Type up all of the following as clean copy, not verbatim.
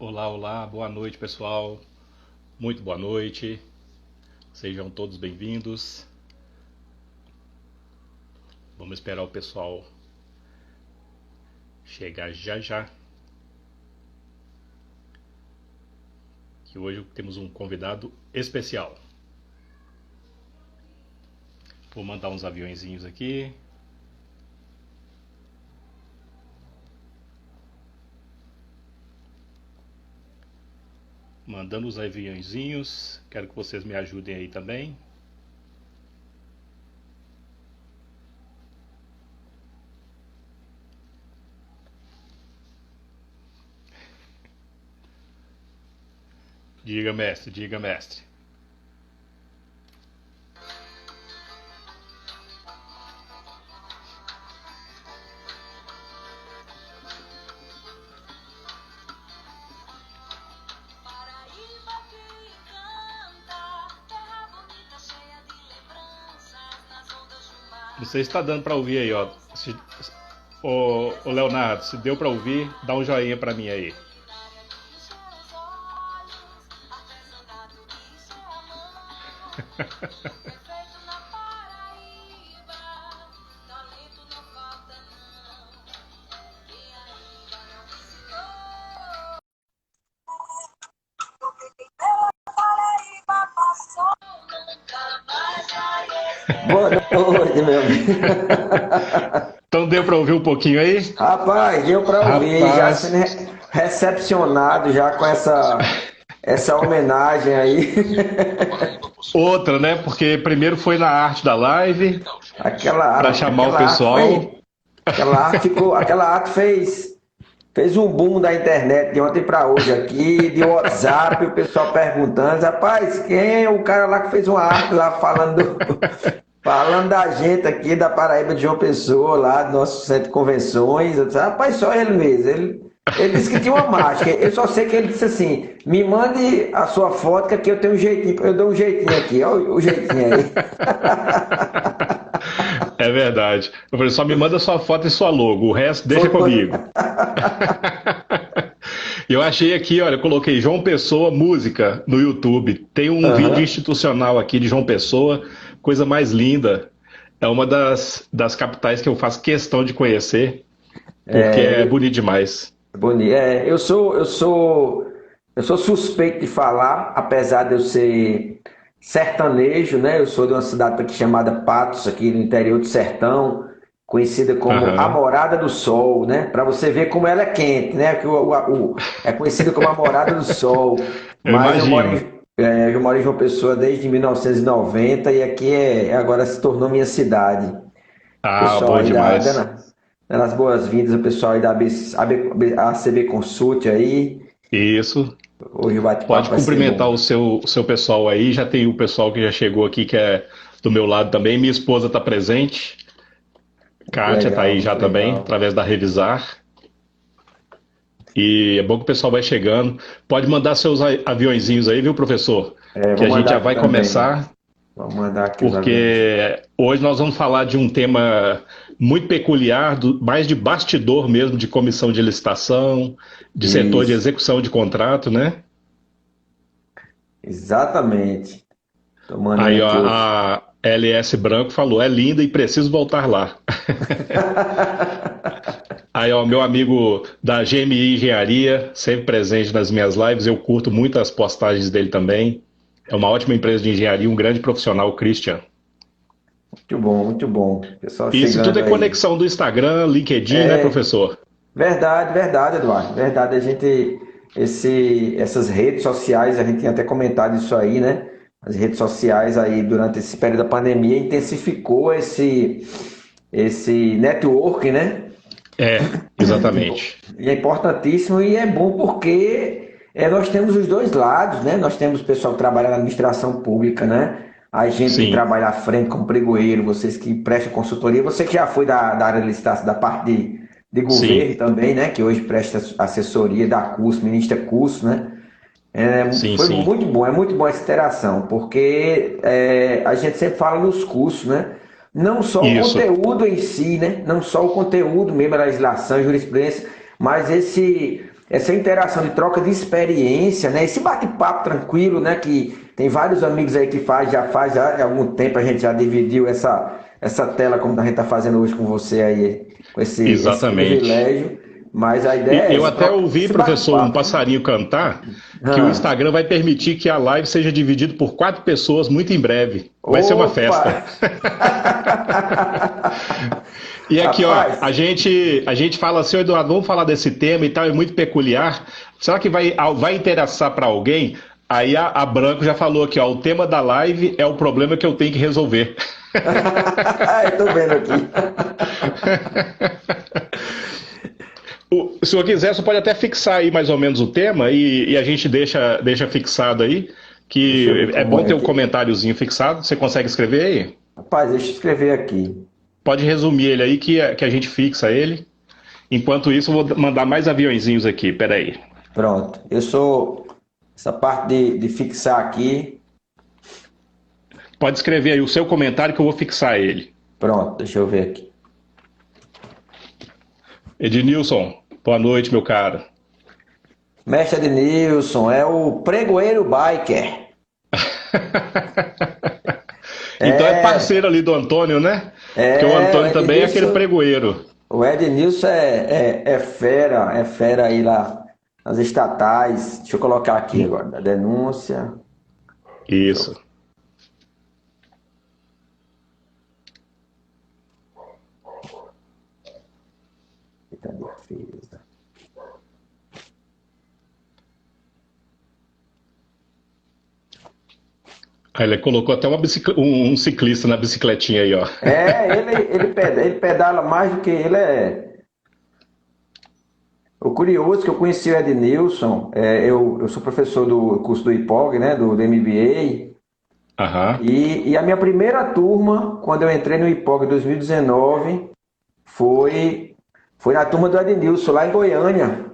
Olá, olá, boa noite pessoal, muito boa noite, sejam todos bem-vindos. Vamos esperar o pessoal chegar já já, que hoje temos um convidado especial. Vou mandar uns aviõezinhos aqui. Mandando os aviãozinhos, quero que vocês me ajudem aí também. Diga, mestre, diga, mestre. Não sei se está dando para ouvir aí, ó. Ô Leonardo, se deu para ouvir, dá um joinha para mim aí. Boa noite, meu amigo. Então deu para ouvir um pouquinho aí? Rapaz, deu para ouvir, já Rapaz, sendo recepcionado já com essa homenagem aí. outra, né? Porque primeiro foi na arte da live, Aquela, para arte- chamar o aquela arte pessoal. foi, aquela arte fez um boom da internet de ontem para hoje aqui, de WhatsApp, o pessoal perguntando, rapaz, quem é o cara lá que fez uma arte lá falando da gente aqui da Paraíba de João Pessoa, lá do nosso centro de convenções. Eu disse, rapaz, só ele mesmo. Ele disse que tinha uma mágica. Eu só sei que ele disse assim: me mande a sua foto, que aqui eu tenho um jeitinho, eu dou um jeitinho aqui, olha o jeitinho aí. É verdade. Eu falei, só me manda sua foto e sua logo, o resto deixa Foi. comigo. E eu achei aqui, olha, eu coloquei João Pessoa música no YouTube. Tem um vídeo Aham. institucional aqui de João Pessoa, coisa mais linda. É uma das capitais que eu faço questão de conhecer, porque é bonito demais. Bonito. Eu sou suspeito de falar, apesar de eu ser sertanejo, né? Eu sou de uma cidade aqui chamada Patos, aqui no interior do sertão, conhecida como a Aham. Morada do Sol, né? Para você ver como ela é quente, né? Que é conhecida como a Morada do Sol. Eu Mas imagino. eu moro em João Pessoa desde 1990 e aqui agora se tornou minha cidade. Ah, Pessoal bom aí demais. dando as boas-vindas, o pessoal aí da ACB Consult aí. Isso. Hoje o bate-papo Pode vai ser cumprimentar bom. o seu pessoal aí. Já tem o pessoal que já chegou aqui, que é do meu lado também. Minha esposa está presente. Muito Kátia está legal, aí já muito também, legal. através da Revisar. E é bom que o pessoal vai chegando. Pode mandar seus aviõezinhos aí, viu, professor? Que Vou a gente mandar já aqui vai também. começar, Vou mandar aqui os aviões. porque hoje nós vamos falar de um tema muito peculiar, mais de bastidor mesmo, de comissão de licitação, de setor de Isso, execução de contrato, né? exatamente. Tô mandando Aí, ó, aqui os. a LS Branco falou, é linda e preciso voltar lá. Aí, ó, meu amigo da GMI Engenharia, sempre presente nas minhas lives, eu curto muito as postagens dele também. É uma ótima empresa de engenharia, um grande profissional, o Christian. Muito bom, muito bom. Pessoal Isso tudo chegando é aí. conexão do Instagram, LinkedIn, né, professor? Verdade, verdade, Eduardo. Verdade, essas redes sociais, a gente tinha até comentado isso aí, né? As redes sociais aí durante esse período da pandemia intensificou esse network, né? Exatamente. E é importantíssimo e é bom porque nós temos os dois lados, né? Nós temos o pessoal que trabalha na administração pública, né? A gente que Sim, trabalha à frente como pregoeiro, vocês que prestam consultoria, você que já foi da área de licitação, da parte de sim, governo também, né? Que hoje presta assessoria, dá curso, ministra curso, né? sim, Foi sim. é muito bom essa interação, porque a gente sempre fala nos cursos, né? Não só o Isso, conteúdo em si, né? Não só o conteúdo mesmo, a legislação, a jurisprudência, mas essa interação de troca de experiência, né? Esse bate-papo tranquilo, né? Que tem vários amigos aí que já faz há algum tempo, a gente já dividiu essa tela como a gente está fazendo hoje com você aí, com esse privilégio. Mas a ideia é eu até ouvi, professor, um passarinho cantar que o Instagram vai permitir que a live seja dividida por 4 pessoas muito em breve. Vai ser uma festa. E aqui, rapaz, ó, a gente fala assim, Eduardo, vamos falar desse tema e tal, é muito peculiar. Será que vai interessar para alguém? Aí a Branco já falou aqui, ó, o tema da live é o problema que eu tenho que resolver. Eu tô vendo aqui. Se o senhor quiser, você pode até fixar aí mais ou menos o tema e a gente deixa fixado aí, que é bom ter um comentáriozinho fixado. Você consegue escrever aí? Rapaz, deixa eu escrever aqui. Pode resumir ele aí que a gente fixa ele. Enquanto isso, eu vou mandar mais aviãozinhos aqui, peraí. Pronto, eu sou essa parte de fixar aqui. Pode escrever aí o seu comentário que eu vou fixar ele. Pronto, deixa eu ver aqui. Ednilson, boa noite, meu caro. Mestre Ednilson, é o pregoeiro biker. Então é parceiro ali do Antônio, né? Porque o Antônio também é aquele pregoeiro. O Ednilson é fera aí lá nas estatais. Deixa eu colocar aqui agora, a denúncia. Isso. Defesa. Aí ele colocou até um ciclista na bicicletinha aí, ó. Ele pedala mais do que ele é. O curioso que eu conheci o Ednilson, eu sou professor do curso do IPOG, né, do MBA. E a minha primeira turma, quando eu entrei no IPOG em 2019, foi na turma do Ednilson, lá em Goiânia.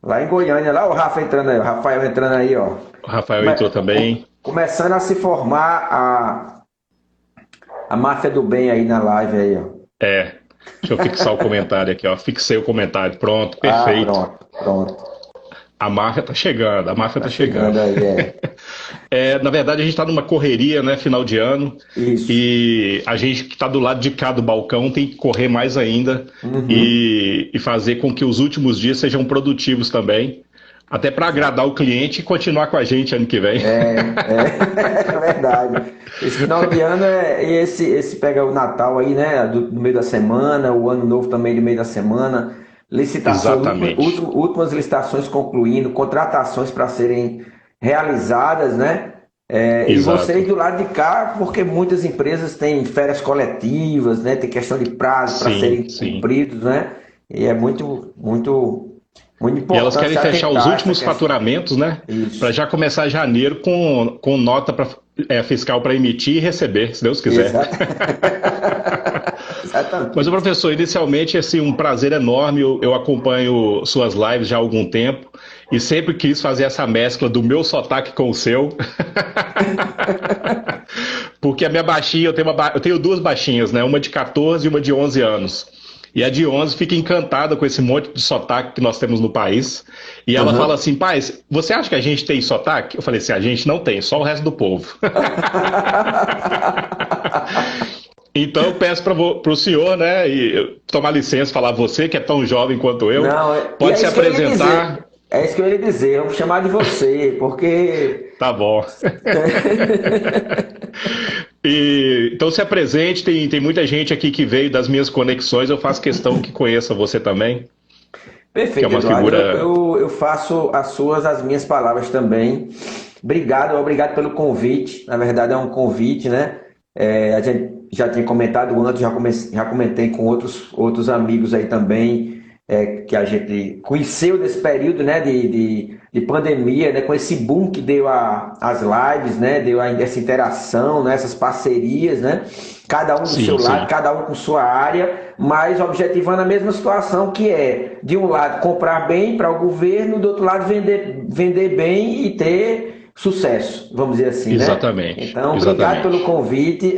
Lá o Rafa entrando aí, o Rafael entrando aí, ó. O Rafael entrou também. Começando a se formar a máfia do bem aí na live aí, ó. Deixa eu fixar o comentário aqui, ó. Fixei o comentário, pronto, perfeito. Pronto. A máfia tá chegando, tá chegando. Aí, na verdade, a gente tá numa correria, né, final de ano. Isso. E a gente que tá do lado de cá do balcão tem que correr mais ainda e fazer com que os últimos dias sejam produtivos também. Até para agradar o cliente e continuar com a gente ano que vem. É verdade. Esse final de ano esse pega o Natal aí, né, no meio da semana, o Ano Novo também no meio da semana. Licitações, últimas licitações concluindo, contratações para serem realizadas, né? E vocês do lado de cá, porque muitas empresas têm férias coletivas, né? Tem questão de prazo para serem cumpridos, né? E é muito importante. E elas querem fechar os últimos faturamentos, né? Para já começar janeiro com nota fiscal para emitir e receber, se Deus quiser. Exatamente. Mas, professor, inicialmente, assim, um prazer enorme. Eu acompanho suas lives já há algum tempo e sempre quis fazer essa mescla do meu sotaque com o seu. Porque a minha baixinha, eu tenho 2 baixinhas, né? Uma de 14 e uma de 11 anos. E a de 11 fica encantada com esse monte de sotaque que nós temos no país. E ela fala assim, pai, você acha que a gente tem sotaque? Eu falei assim, a gente não tem, só o resto do povo. Então eu peço para o senhor, né, e tomar licença, falar você, que é tão jovem quanto eu, pode se apresentar. É isso que eu ia dizer, eu vou chamar de você, porque... Tá bom. Então se apresente, tem muita gente aqui que veio das minhas conexões, eu faço questão que conheça você também. Perfeito, que é uma Eduardo. Figura... Eu faço as minhas palavras também. Obrigado pelo convite, na verdade é um convite, né? A gente já tinha comentado antes, já comentei com outros amigos aí também, que a gente conheceu nesse período, né, de pandemia, né, com esse boom que deu as lives, né, deu essa interação, né, essas parcerias, né, cada um do seu lado, cada um com sua área, mas objetivando a mesma situação, que é, de um lado, comprar bem para o governo, do outro lado, vender bem e ter sucesso, vamos dizer assim, Exatamente. Né? Então, obrigado pelo convite.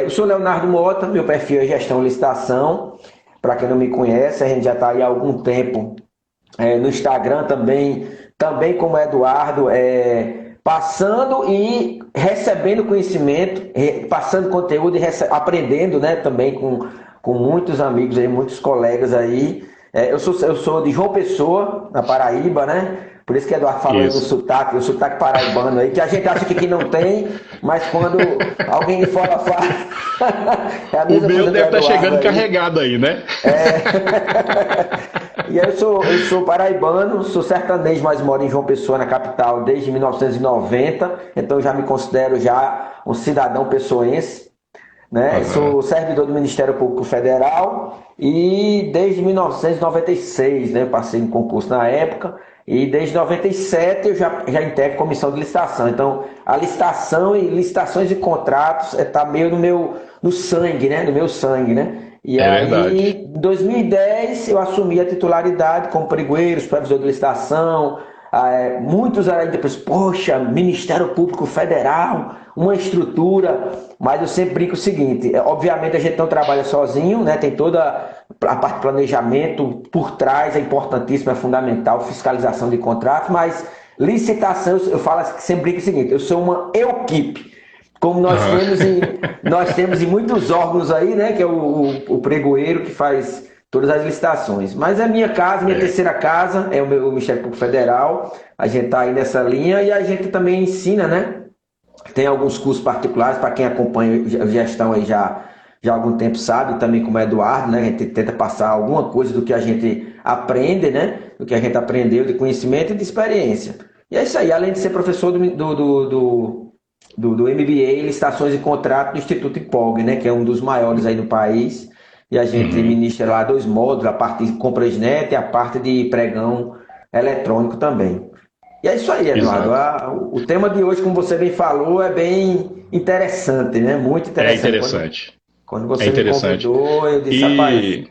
Eu sou Leonardo Mota, meu perfil é Gestão e Licitação. Para quem não me conhece, a gente já está aí há algum tempo no Instagram também como Eduardo, passando e recebendo conhecimento, passando conteúdo e aprendendo, né, também com muitos amigos aí, muitos colegas aí. Eu sou de João Pessoa, na Paraíba, né? Por isso que Eduardo falou aí do Isso. sotaque, o sotaque paraibano aí, que a gente acha que aqui não tem, mas quando alguém de fora fala, é a O mesma meu coisa do deve estar Eduardo chegando aí. carregado aí, né? E aí eu sou paraibano, sou sertanejo, mas moro em João Pessoa, na capital, desde 1990, então já me considero já um cidadão pessoense, né? Aham. Sou servidor do Ministério Público Federal e desde 1996, né? Eu passei em concurso na época e desde 97 eu já integro comissão de licitação. Então, a licitação e licitações e contratos está meio no sangue, né? No meu sangue, né? E É aí, verdade. em 2010, eu assumi a titularidade como pregoeiro, supervisor de licitação. Muitos ainda pensam, poxa, Ministério Público Federal, uma estrutura, mas eu sempre brinco o seguinte, obviamente a gente não trabalha sozinho, né? Tem toda a parte de planejamento por trás, é importantíssimo, é fundamental, fiscalização de contratos, mas licitação, eu falo sempre brinco o seguinte, eu sou uma equipe, como Aham. nós temos em muitos órgãos aí, né? Que é o pregoeiro que faz todas as licitações. Mas a minha casa, minha É. terceira casa, é o Ministério Público Federal. A gente está aí nessa linha e a gente também ensina, né? Tem alguns cursos particulares para quem acompanha a gestão aí já há algum tempo sabe, também como é Eduardo, né? A gente tenta passar alguma coisa do que a gente aprende, né? Do que a gente aprendeu de conhecimento e de experiência. E é isso aí, além de ser professor do MBA, licitações e contratos do Instituto IPOG, né? Que é um dos maiores aí no país. E a gente Uhum. ministra lá dois módulos, a parte de compras net e a parte de pregão eletrônico também. E é isso aí, Eduardo. Exato. O tema de hoje, como você bem falou, é bem interessante, né? Muito É interessante. interessante. Quando É você me interessante. convidou, eu disse, rapaz, E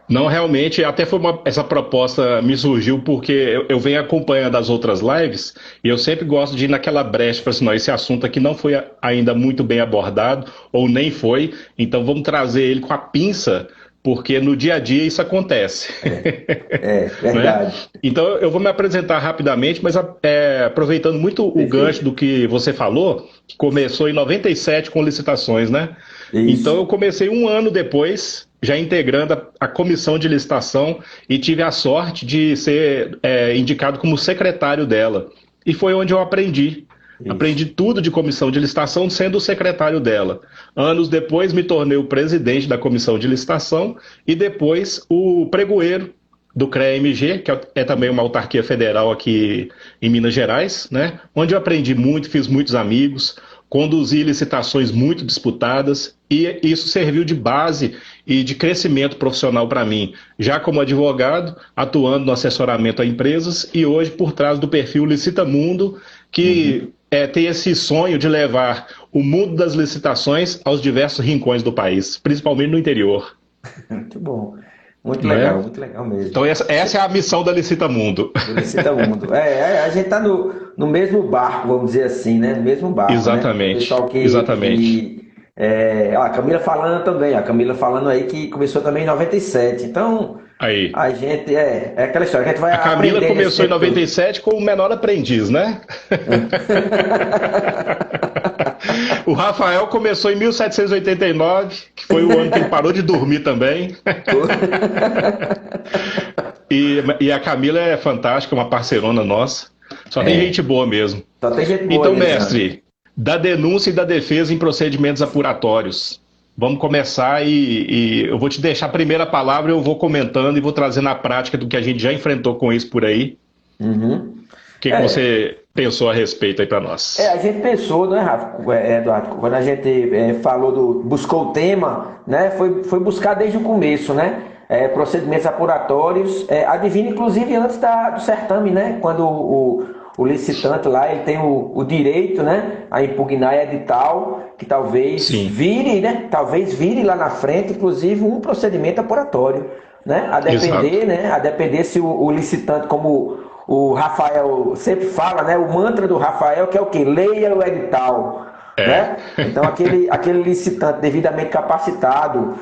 não, realmente, até essa proposta me surgiu porque eu venho acompanhando as outras lives e eu sempre gosto de ir naquela brecha para assim, não, esse assunto aqui não foi ainda muito bem abordado ou nem foi, então vamos trazer ele com a pinça, porque no dia a dia isso acontece. Né? verdade. Então eu vou me apresentar rapidamente, mas aproveitando muito o gancho Perfeito. do que você falou, que começou em 97 com licitações, né? Então Isso. eu comecei um ano depois, já integrando a comissão de licitação e tive a sorte de ser indicado como secretário dela. E foi onde eu aprendi. Isso. Aprendi tudo de comissão de licitação sendo o secretário dela. Anos depois me tornei o presidente da comissão de licitação e depois o pregoeiro do CREA-MG, que é também uma autarquia federal aqui em Minas Gerais, né? Onde eu aprendi muito, fiz muitos amigos, conduzi licitações muito disputadas e isso serviu de base e de crescimento profissional para mim, já como advogado, atuando no assessoramento a empresas e hoje por trás do perfil Licita Mundo, que Uhum. tem esse sonho de levar o mundo das licitações aos diversos rincões do país, principalmente no interior, Muito bom. né? Muito legal mesmo. Então essa é a missão da Licita Mundo. Do Licita Mundo. A gente está no mesmo barco, vamos dizer assim, né? No mesmo barco, né? O Exatamente, pessoal exatamente. a Camila falando também, a Camila falando aí que começou também em 97. Então, Aí. a gente, é aquela história, a gente vai A Camila aprender nesse começou em tempo todo. 97 com o menor aprendiz, né? O Rafael começou em 1789, que foi o ano que ele parou de dormir também. E a Camila é fantástica, uma parceirona nossa. Só tem gente É, boa mesmo. só tem gente boa aí Então, nesse ramo. mestre, da denúncia e da defesa em procedimentos apuratórios. Vamos começar e eu vou te deixar a primeira palavra, eu vou comentando e vou trazendo a prática do que a gente já enfrentou com isso por aí. Uhum. O que É, você pensou a respeito aí para nós? a gente pensou, né, Rafa, Eduardo, quando a gente buscou o tema, né, foi buscar desde o começo, né, procedimentos apuratórios, adivinha, inclusive antes do certame, né, quando o licitante lá, ele tem o direito, né, a impugnar edital, que Sim, talvez vire lá na frente, inclusive, um procedimento apuratório, exato. né, a depender se o licitante, como o Rafael sempre fala, né? O mantra do Rafael que é o que? Leia o edital. É. né? Então, aquele licitante devidamente capacitado,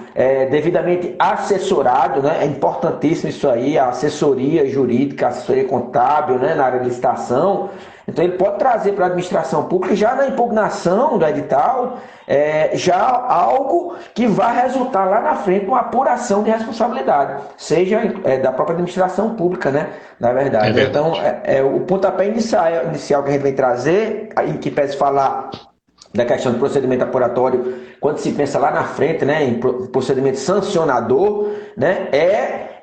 devidamente assessorado, né? É importantíssimo isso aí, a assessoria jurídica, a assessoria contábil, né? Na área de licitação. Então, ele pode trazer para a administração pública, já na impugnação do edital, já algo que vai resultar lá na frente uma apuração de responsabilidade, seja da própria administração pública, né? Na verdade. É Então, verdade. o pontapé inicial que a gente vem trazer, em que pese falar da questão do procedimento apuratório, quando se pensa lá na frente, né, em procedimento sancionador, né,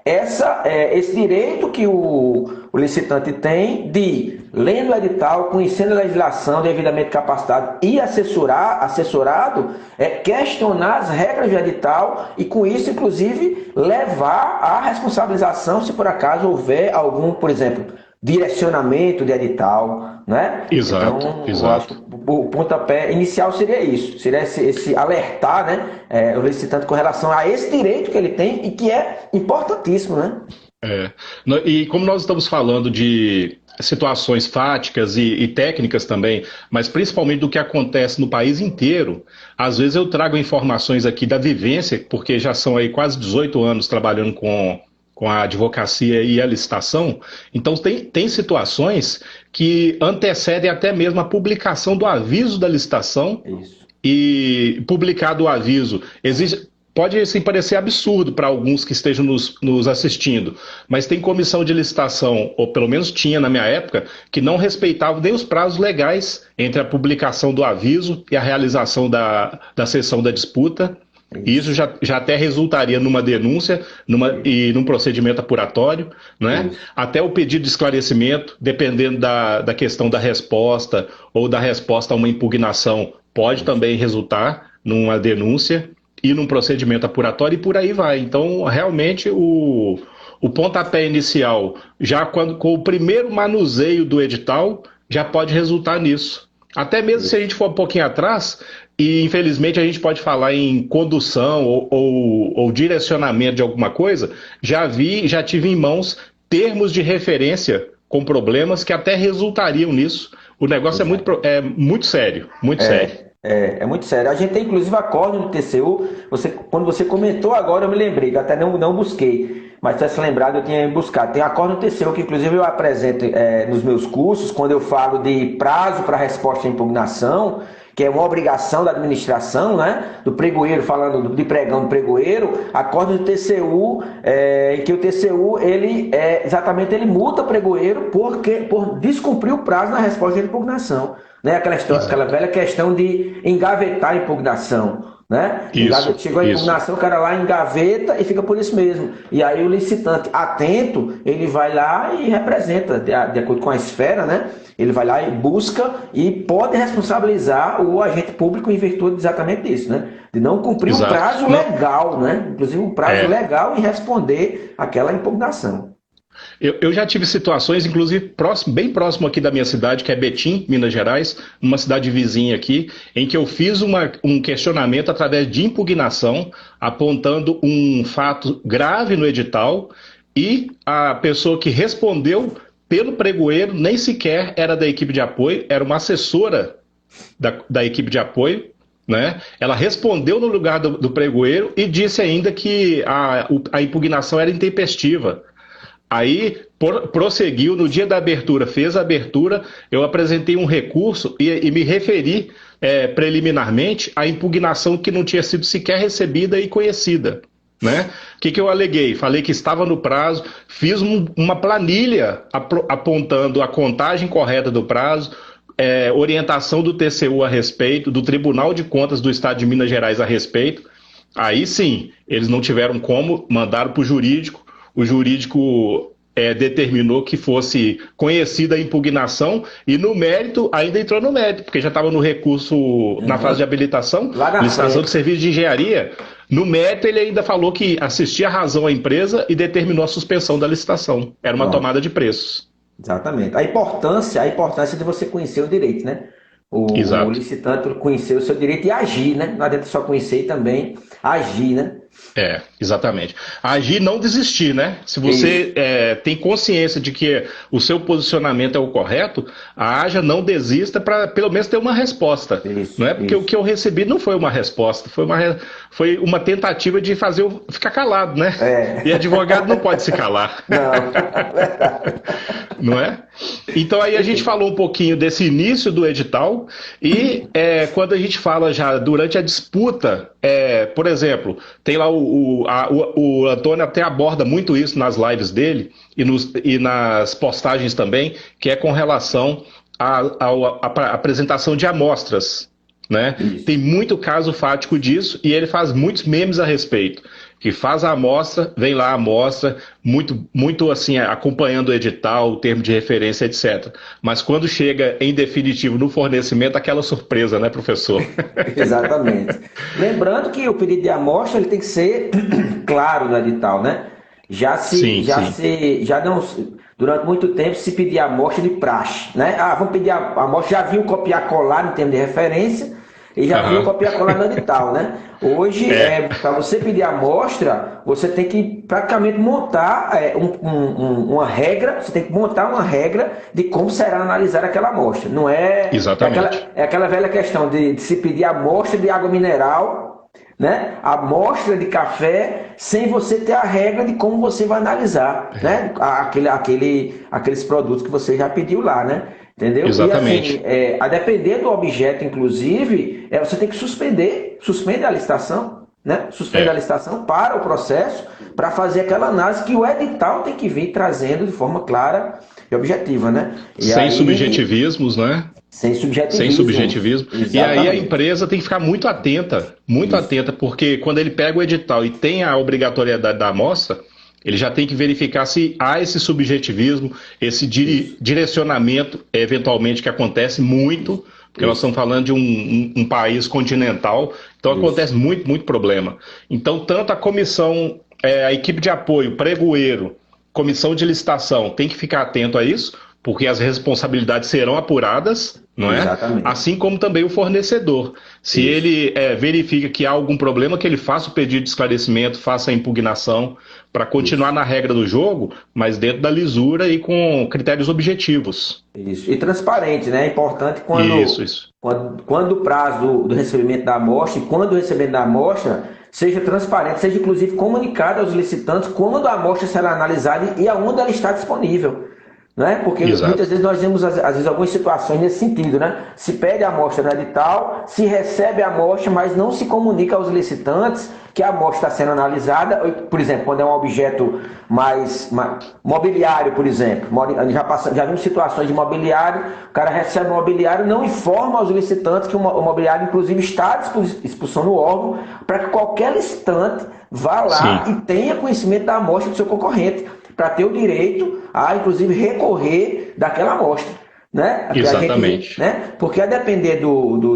esse direito que o licitante tem de, lendo o edital, conhecendo a legislação, devidamente capacitado e assessorado, questionar as regras do edital e, com isso, inclusive, levar à responsabilização se por acaso houver algum, por exemplo, direcionamento de edital, né? Exato, Então, eu acho exato. que o pontapé inicial seria isso, seria esse alertar, né, o licitante com relação a esse direito que ele tem e que é importantíssimo, né? É. E como nós estamos falando de situações fáticas e técnicas também, mas principalmente do que acontece no país inteiro, às vezes eu trago informações aqui da vivência, porque já são aí quase 18 anos trabalhando com a advocacia e a licitação. Então, tem situações que antecedem até mesmo a publicação do aviso da licitação. Isso. E publicado o aviso, pode assim, parecer absurdo para alguns que estejam nos assistindo, mas tem comissão de licitação, ou pelo menos tinha na minha época, que não respeitava nem os prazos legais entre a publicação do aviso e a realização da sessão da disputa. E isso já até resultaria numa denúncia e num procedimento apuratório, né? Até o pedido de esclarecimento, dependendo da questão da resposta ou da resposta a uma impugnação, pode também resultar numa denúncia e num procedimento apuratório e por aí vai. Então, realmente, o pontapé inicial, já com o primeiro manuseio do edital, já pode resultar nisso. Até mesmo se a gente for um pouquinho atrás, e infelizmente a gente pode falar em condução ou direcionamento de alguma coisa, já tive em mãos termos de referência com problemas que até resultariam nisso. O negócio é muito sério, muito sério. É muito sério. A gente tem inclusive acórdão do TCU. Quando você comentou agora, eu me lembrei, que até não busquei, mas se tivesse lembrado, eu tinha buscado. Tem acórdão do TCU que inclusive eu apresento nos meus cursos, quando eu falo de prazo para resposta à impugnação, que é uma obrigação da administração, né? Do pregoeiro, falando de pregão do pregoeiro, acórdão do TCU, em que o TCU, ele multa o pregoeiro por descumprir o prazo na resposta de impugnação. Né? Aquela velha questão de engavetar a impugnação. Né? Chegou a impugnação, o cara lá engaveta e fica por isso mesmo. E aí o licitante atento, ele vai lá e representa, de acordo com a esfera, né? Ele vai lá e busca e pode responsabilizar o agente público em virtude exatamente disso, né? De não cumprir o prazo legal, né? Inclusive o prazo legal em responder aquela impugnação. Eu já tive situações, inclusive bem próximo aqui da minha cidade, que é Betim, Minas Gerais, uma cidade vizinha aqui, em que eu fiz um questionamento através de impugnação, apontando um fato grave no edital, e a pessoa que respondeu pelo pregoeiro nem sequer era da equipe de apoio, era uma assessora da equipe de apoio, né? Ela respondeu no lugar do pregoeiro e disse ainda que a impugnação era intempestiva. Aí prosseguiu, no dia da abertura, fez a abertura, eu apresentei um recurso e me referi preliminarmente à impugnação que não tinha sido sequer recebida e conhecida. Né? O que eu aleguei? Falei que estava no prazo, fiz uma planilha apontando a contagem correta do prazo, orientação do TCU a respeito, do Tribunal de Contas do Estado de Minas Gerais a respeito. Aí sim, eles não tiveram como, mandaram para o jurídico. O jurídico determinou que fosse conhecida a impugnação e no mérito, ainda entrou no mérito, porque já estava no recurso na fase de habilitação, licitação de serviço de engenharia. No mérito, ele ainda falou que assistia a razão à empresa e determinou a suspensão da licitação. Era uma tomada de preços. Exatamente. A importância de você conhecer o direito, né? O licitante conhecer o seu direito e agir, né? Não adianta só conhecer e também agir, né? Exatamente. Agir e não desistir, né? Se você tem consciência de que o seu posicionamento é o correto, haja, não desista para pelo menos ter uma resposta. Isso, não é porque isso. o que eu recebi não foi uma resposta, foi uma tentativa de fazer eu ficar calado, né? E advogado não pode se calar. Não, Não é? Então aí a gente falou um pouquinho desse início do edital e quando a gente fala já durante a disputa, por exemplo, tem lá o Antônio até aborda muito isso nas lives dele e nas postagens também, que é com relação à apresentação de amostras. Né? Tem muito caso fático disso e ele faz muitos memes a respeito. Que faz a amostra, vem lá a amostra, muito assim, acompanhando o edital, o termo de referência, etc. Mas quando chega em definitivo no fornecimento, aquela surpresa, né, professor? exatamente. Lembrando que o pedido de amostra ele tem que ser claro no edital, né? Sim. Durante muito tempo se pedia amostra de praxe, né? Vamos pedir a amostra, já viu copiar colar em termos de referência e já viu copiar colar no edital, né? Hoje, para você pedir amostra, você tem que praticamente montar uma regra, você tem que montar uma regra de como será analisada aquela amostra. Não é... Exatamente. É aquela velha questão de se pedir amostra de água mineral, né? Amostra de café, sem você ter a regra de como você vai analisar, né? Aqueles produtos que você já pediu lá, né? Entendeu? Exatamente. E assim, a depender do objeto, inclusive, você tem que suspende a licitação, né? Suspende a licitação para o processo, para fazer aquela análise que o edital tem que vir trazendo de forma clara e objetiva, né? Sem subjetivismos, né? Sem subjetivismo. Sem subjetivismo. Exatamente. E aí a empresa tem que ficar muito atenta, porque quando ele pega o edital e tem a obrigatoriedade da amostra, ele já tem que verificar se há esse subjetivismo, esse direcionamento, eventualmente, que acontece muito, porque nós estamos falando de um país continental, então acontece muito problema. Então, tanto a comissão, a equipe de apoio, pregoeiro, comissão de licitação, tem que ficar atento a isso, porque as responsabilidades serão apuradas, não é? Exatamente. Assim como também o fornecedor. Se ele verifica que há algum problema, que ele faça o pedido de esclarecimento, faça a impugnação, para continuar na regra do jogo, mas dentro da lisura e com critérios objetivos. Isso. E transparente, né? É importante quando o prazo do recebimento da amostra e quando o recebimento da amostra seja transparente, seja inclusive comunicado aos licitantes quando a amostra será analisada e aonde ela está disponível. Né? Porque muitas vezes nós vemos às vezes algumas situações nesse sentido, né? Se pede a amostra no edital, se recebe a amostra, mas não se comunica aos licitantes que a amostra está sendo analisada. Por exemplo, quando é um objeto mais mobiliário, por exemplo, já vimos situações de mobiliário, o cara recebe o mobiliário, não informa aos licitantes que o mobiliário inclusive está à disposição no órgão para que qualquer licitante vá lá e tenha conhecimento da amostra do seu concorrente, para ter o direito a, inclusive, recorrer daquela amostra. Né? Exatamente. Porque a depender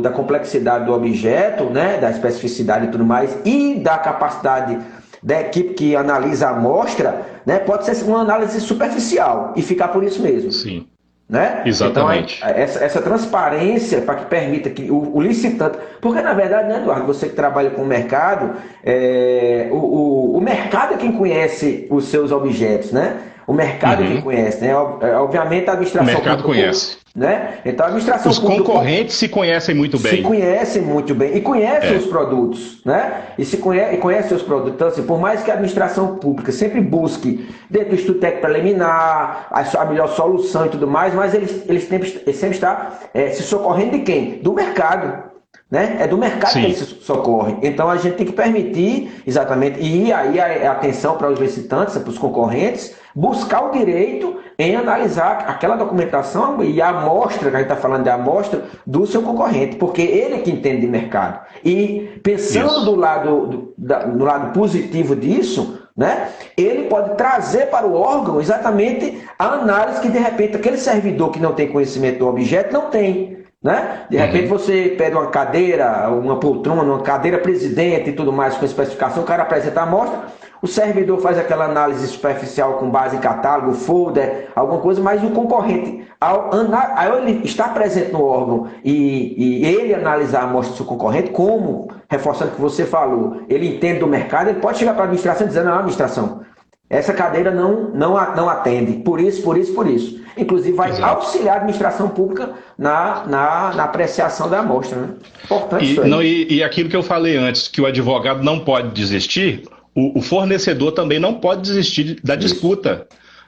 da complexidade do objeto, né? Da especificidade e tudo mais, e da capacidade da equipe que analisa a amostra, né? Pode ser uma análise superficial e ficar por isso mesmo. Sim. Né? Exatamente. Então, essa transparência para que permita que o licitante... Porque, na verdade, né, Eduardo, você que trabalha com o mercado, o mercado é quem conhece os seus objetos, né? O mercado é quem conhece, né? Obviamente, a administração... O mercado conhece. Né? Então, a administração Os concorrentes se conhecem muito bem. Se conhecem muito bem e conhecem os produtos, né? E conhecem os produtos. Então, assim, por mais que a administração pública sempre busque, dentro do estudo técnico preliminar, a melhor solução e tudo mais, mas eles sempre estão se socorrendo de quem? Do mercado. Né? É do mercado que eles se socorrem. Então, a gente tem que permitir, exatamente, e aí a atenção para os licitantes, para os concorrentes, buscar o direito em analisar aquela documentação e a amostra, que a gente está falando de amostra, do seu concorrente, porque ele é que entende de mercado. E pensando do lado positivo disso, né, ele pode trazer para o órgão exatamente a análise que, de repente, aquele servidor que não tem conhecimento do objeto não tem. né? De repente você pede uma cadeira, uma poltrona, uma cadeira presidente e tudo mais com especificação, o cara apresenta a amostra, o servidor faz aquela análise superficial com base em catálogo, folder, alguma coisa, mas o concorrente, ao ele estar presente no órgão e ele analisar a amostra do seu concorrente, como, reforçando o que você falou, ele entende do mercado, ele pode chegar para a administração e dizer, não, administração, essa cadeira não atende, por isso, por isso, por isso. Inclusive vai auxiliar a administração pública na apreciação da amostra. Né? Importante isso aí. E aquilo que eu falei antes, que o advogado não pode desistir, o fornecedor também não pode desistir da disputa.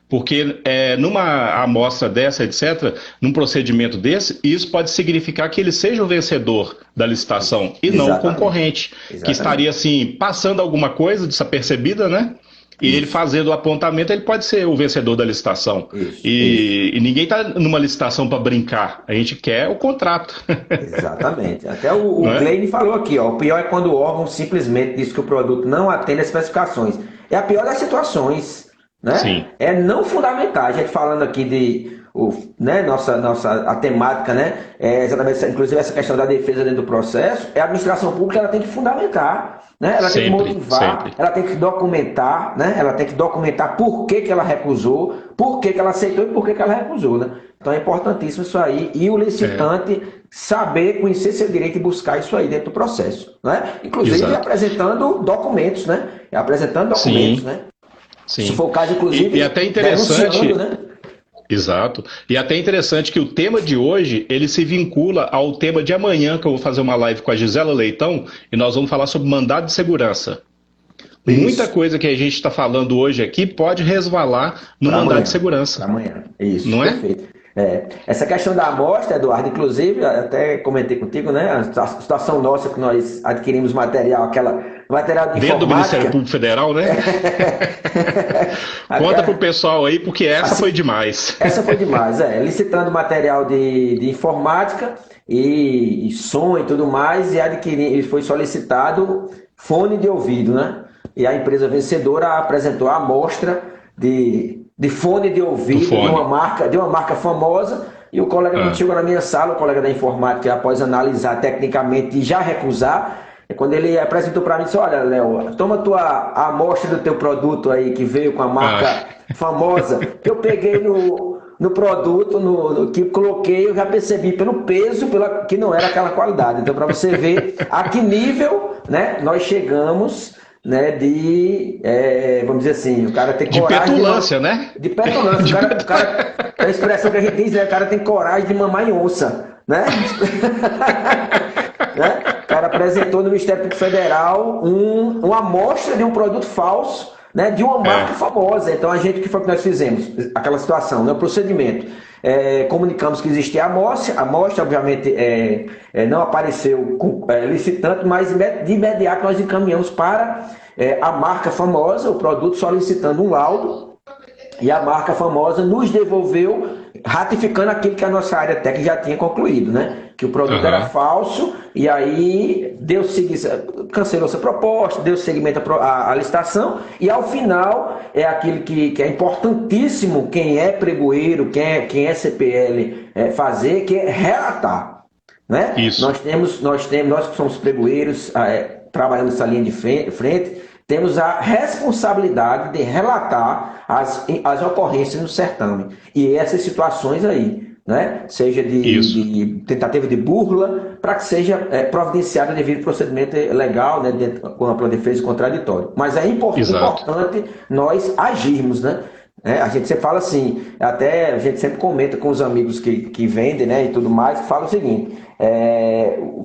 Porque numa amostra dessa, etc., num procedimento desse, isso pode significar que ele seja o vencedor da licitação e não o concorrente, que estaria assim, passando alguma coisa desapercebida, né? E ele fazendo o apontamento, ele pode ser o vencedor da licitação. E ninguém está numa licitação para brincar. A gente quer o contrato. Exatamente. Até o Kleine falou aqui, ó, o pior é quando o órgão simplesmente diz que o produto não atende às especificações. É a pior das situações. Né? Sim. É não fundamentar. A gente falando aqui de a temática, né? Exatamente, inclusive essa questão da defesa dentro do processo, a administração pública ela tem que fundamentar, né? Ela tem que motivar, ela tem que documentar, né? Ela tem que documentar por que ela recusou, por que ela aceitou e por que ela recusou, né? Então é importantíssimo isso aí, e o licitante saber, conhecer seu direito e buscar isso aí dentro do processo, né? Inclusive apresentando documentos, né? Apresentando documentos, né? Sim. Se for o caso, inclusive, e até interessante, né? Exato. E até interessante que o tema de hoje, ele se vincula ao tema de amanhã, que eu vou fazer uma live com a Gisela Leitão, e nós vamos falar sobre mandado de segurança. Isso. Muita coisa que a gente está falando hoje aqui pode resvalar no mandado de segurança. Para amanhã. Isso, não perfeito. Essa questão da amostra, Eduardo, inclusive, até comentei contigo, né? A situação nossa que nós adquirimos material de informática. Dentro do Ministério Público Federal, né? Conta pro pessoal aí, porque essa foi demais. Essa foi demais, licitando material de informática e som e tudo mais, e foi solicitado fone de ouvido, né? E a empresa vencedora apresentou a amostra de fone de ouvido de uma marca famosa, e o colega que chegou na minha sala, o colega da informática, após analisar tecnicamente e já recusar, quando ele apresentou para mim, disse, olha, Léo, toma a amostra do teu produto aí, que veio com a marca famosa, que eu peguei no produto, no que coloquei, eu já percebi pelo peso, que não era aquela qualidade. Então, para você ver a que nível, né, nós chegamos, né, vamos dizer assim, o cara tem coragem... De petulância, né? De petulância. O cara, a expressão que a gente diz, né, o cara tem coragem de mamar em onça, né? Né? O cara apresentou no Ministério Público Federal uma amostra de um produto falso, né, de uma marca famosa. Então, o que foi que nós fizemos? Aquela situação, né, o procedimento. Comunicamos que existia a amostra obviamente não apareceu licitante, mas de imediato nós encaminhamos para a marca famosa, o produto solicitando um laudo, e a marca famosa nos devolveu ratificando aquilo que a nossa área técnica já tinha concluído, né? Que o produto era falso, e aí cancelou essa proposta, deu seguimento à licitação, e ao final é aquilo que é importantíssimo quem é pregoeiro, quem é CPL fazer, que é relatar, né? Isso. Nós que somos pregoeiros, trabalhando nessa linha de frente, temos a responsabilidade de relatar as ocorrências no certame. E essas situações aí, né? Seja de tentativa de burla, para que seja providenciado devido procedimento legal, né? Com a defesa e contraditório. Mas é importante nós agirmos, né? A gente sempre fala assim, até a gente sempre comenta com os amigos que vendem, né, e tudo mais, fala o seguinte,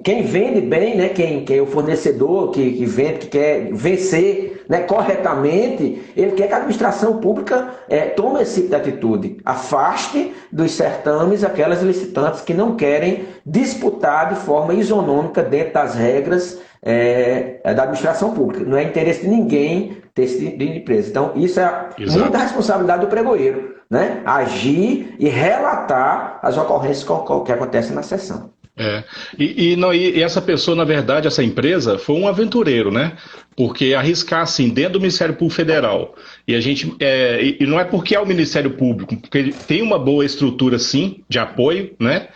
quem vende bem, né, quem é o fornecedor que vende, que quer vencer, né, corretamente, ele quer que a administração pública tome esse tipo de atitude, afaste dos certames aquelas licitantes que não querem disputar de forma isonômica dentro das regras da administração pública. Não é interesse de ninguém ter esse tipo de empresa. Então, isso é muita responsabilidade do pregoeiro, né? Agir e relatar as ocorrências que acontecem na sessão. É. Não, e essa pessoa, na verdade, essa empresa, foi um aventureiro, né? Porque arriscar assim, dentro do Ministério Público Federal, e a gente. E não é porque é o Ministério Público, porque ele tem uma boa estrutura, sim, de apoio, né?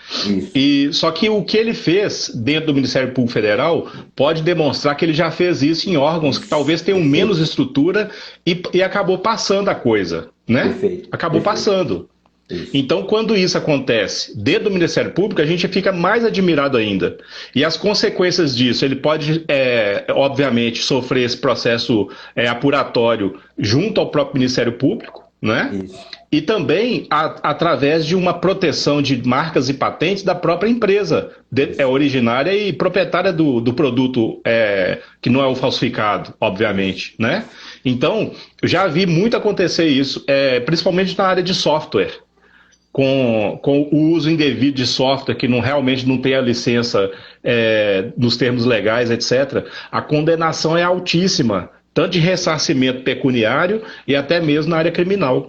Isso. Só que o que ele fez dentro do Ministério Público Federal pode demonstrar que ele já fez isso em órgãos que talvez tenham menos estrutura e acabou passando a coisa, né? Perfeito. Acabou passando. Isso. Então, quando isso acontece dentro do Ministério Público, a gente fica mais admirado ainda. E as consequências disso, ele pode, obviamente, sofrer esse processo apuratório junto ao próprio Ministério Público, né? Isso. E também através de uma proteção de marcas e patentes da própria empresa originária e proprietária do produto que não é o falsificado, obviamente, né? Então, já vi muito acontecer isso, principalmente na área de software. Com o uso indevido de software que realmente não tem a licença nos termos legais, etc., a condenação é altíssima, tanto de ressarcimento pecuniário e até mesmo na área criminal.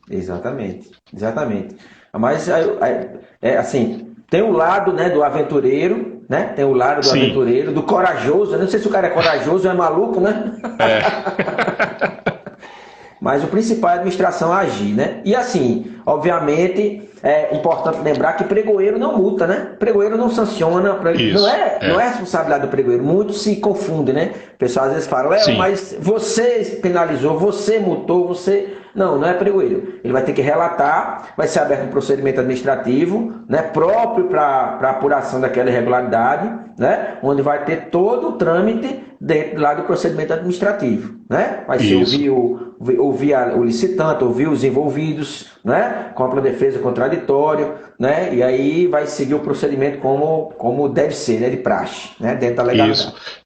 Exatamente, exatamente. Mas, assim, tem o lado, né, do aventureiro, né? Tem o lado do aventureiro, do corajoso. Eu não sei se o cara é corajoso ou é maluco, né? Mas o principal é a administração agir, né? E assim, obviamente, é importante lembrar que pregoeiro não multa, né? Pregoeiro não sanciona, não é responsabilidade do pregoeiro. Muitos se confundem, né? O pessoal às vezes fala, mas você penalizou, você multou, você... Não é pregoeiro. Ele vai ter que relatar, vai ser aberto um procedimento administrativo, né, próprio para apuração daquela irregularidade, né, onde vai ter todo o trâmite dentro lá do procedimento administrativo, né? Vai ser ouvir o licitante, ouvir os envolvidos, né, com ampla defesa contraditório, né, e aí vai seguir o procedimento como deve ser, né, de praxe, né, dentro da legalidade. Isso.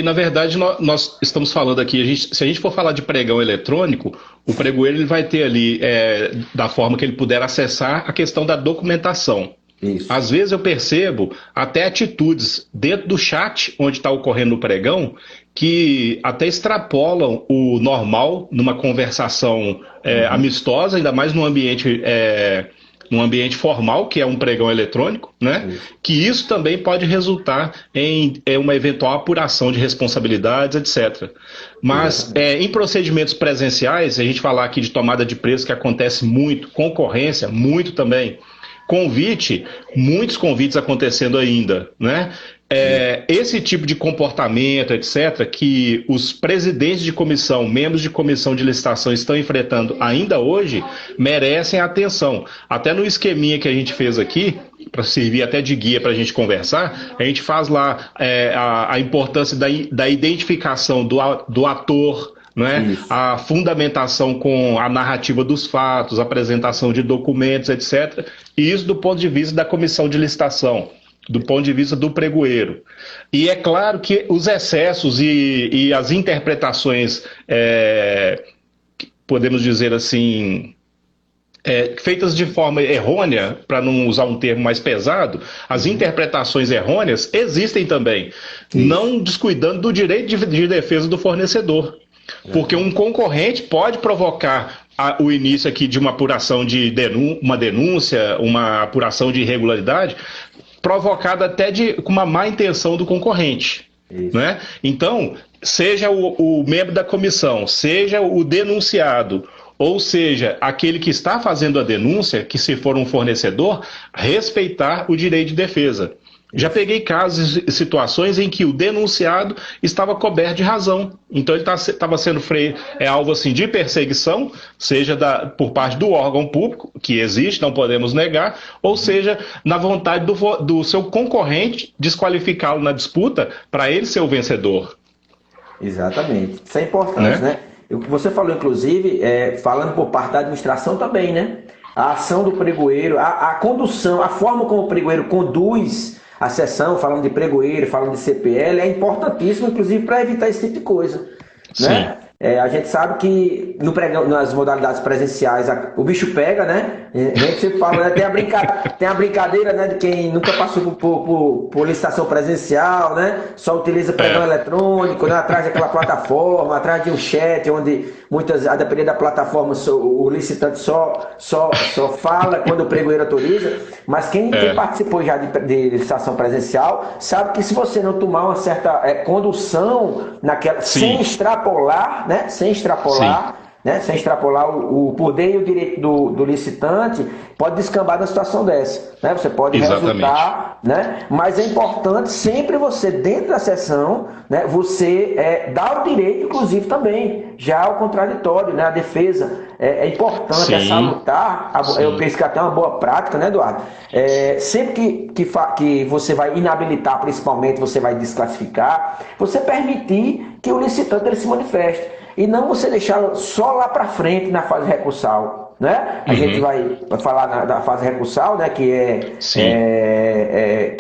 Na verdade, nós estamos falando aqui, se a gente for falar de pregão eletrônico, o pregoeiro ele vai ter ali, da forma que ele puder acessar, a questão da documentação. Isso. Às vezes eu percebo até atitudes dentro do chat onde está ocorrendo o pregão que até extrapolam o normal numa conversação amistosa, ainda mais num ambiente formal, que é um pregão eletrônico, né? Que isso também pode resultar em uma eventual apuração de responsabilidades, etc. Mas em procedimentos presenciais, a gente falar aqui de tomada de preço, que acontece muito, concorrência, muito também, muitos convites acontecendo ainda, né? Esse tipo de comportamento, etc., que os presidentes de comissão, membros de comissão de licitação estão enfrentando ainda hoje, merecem atenção. Até no esqueminha que a gente fez aqui, para servir até de guia para a gente conversar, a gente faz lá a importância da identificação do ator, né? A fundamentação com a narrativa dos fatos, a apresentação de documentos, etc. E isso do ponto de vista da comissão de licitação, do ponto de vista do pregoeiro. E é claro que os excessos e as interpretações, podemos dizer assim, feitas de forma errônea, para não usar um termo mais pesado, as interpretações errôneas existem também, não descuidando do direito de defesa do fornecedor. Porque um concorrente pode provocar o início aqui de uma apuração de uma denúncia, uma apuração de irregularidade, provocada até com uma má intenção do concorrente. Né? Então, seja o membro da comissão, seja o denunciado, ou seja, aquele que está fazendo a denúncia, que se for um fornecedor, respeitar o direito de defesa. Já peguei casos e situações em que o denunciado estava coberto de razão. Então ele estava sendo alvo assim, de perseguição, seja por parte do órgão público, que existe, não podemos negar, ou seja, na vontade do seu concorrente desqualificá-lo na disputa para ele ser o vencedor. Exatamente. Isso é importante, né? O que você falou, inclusive, falando por parte da administração também, né? A ação do pregoeiro, a condução, a forma como o pregoeiro conduz a sessão, falando de pregoeiro, falando de CPL, é importantíssimo, inclusive, para evitar esse tipo de coisa. Né? A gente sabe que no pregão, nas modalidades presenciais o bicho pega, né? A gente sempre fala, né? Tem a brincadeira, né, de quem nunca passou por licitação presencial, né? Só utiliza pregão eletrônico, né? Atrás daquela plataforma, atrás de um chat, onde muitas, a depender da plataforma, o licitante só fala quando o pregoeiro autoriza. Mas quem participou já de licitação presencial sabe que se você não tomar uma certa condução naquela, sem extrapolar, né? Sem extrapolar, né? Sem extrapolar o poder e o direito do licitante, pode descambar da situação dessa, né? Você pode resultar, né? Mas é importante sempre você, dentro da sessão, né? Você dá o direito, inclusive, também, já ao contraditório, né? A defesa. É importante, é salutar, eu penso que até é uma boa prática, né, Eduardo? Sempre que você vai inabilitar, principalmente, você vai desclassificar, você permitir que o licitante ele se manifeste. E não você deixar só lá para frente na fase recursal, né? A gente vai falar da fase recursal, né? Que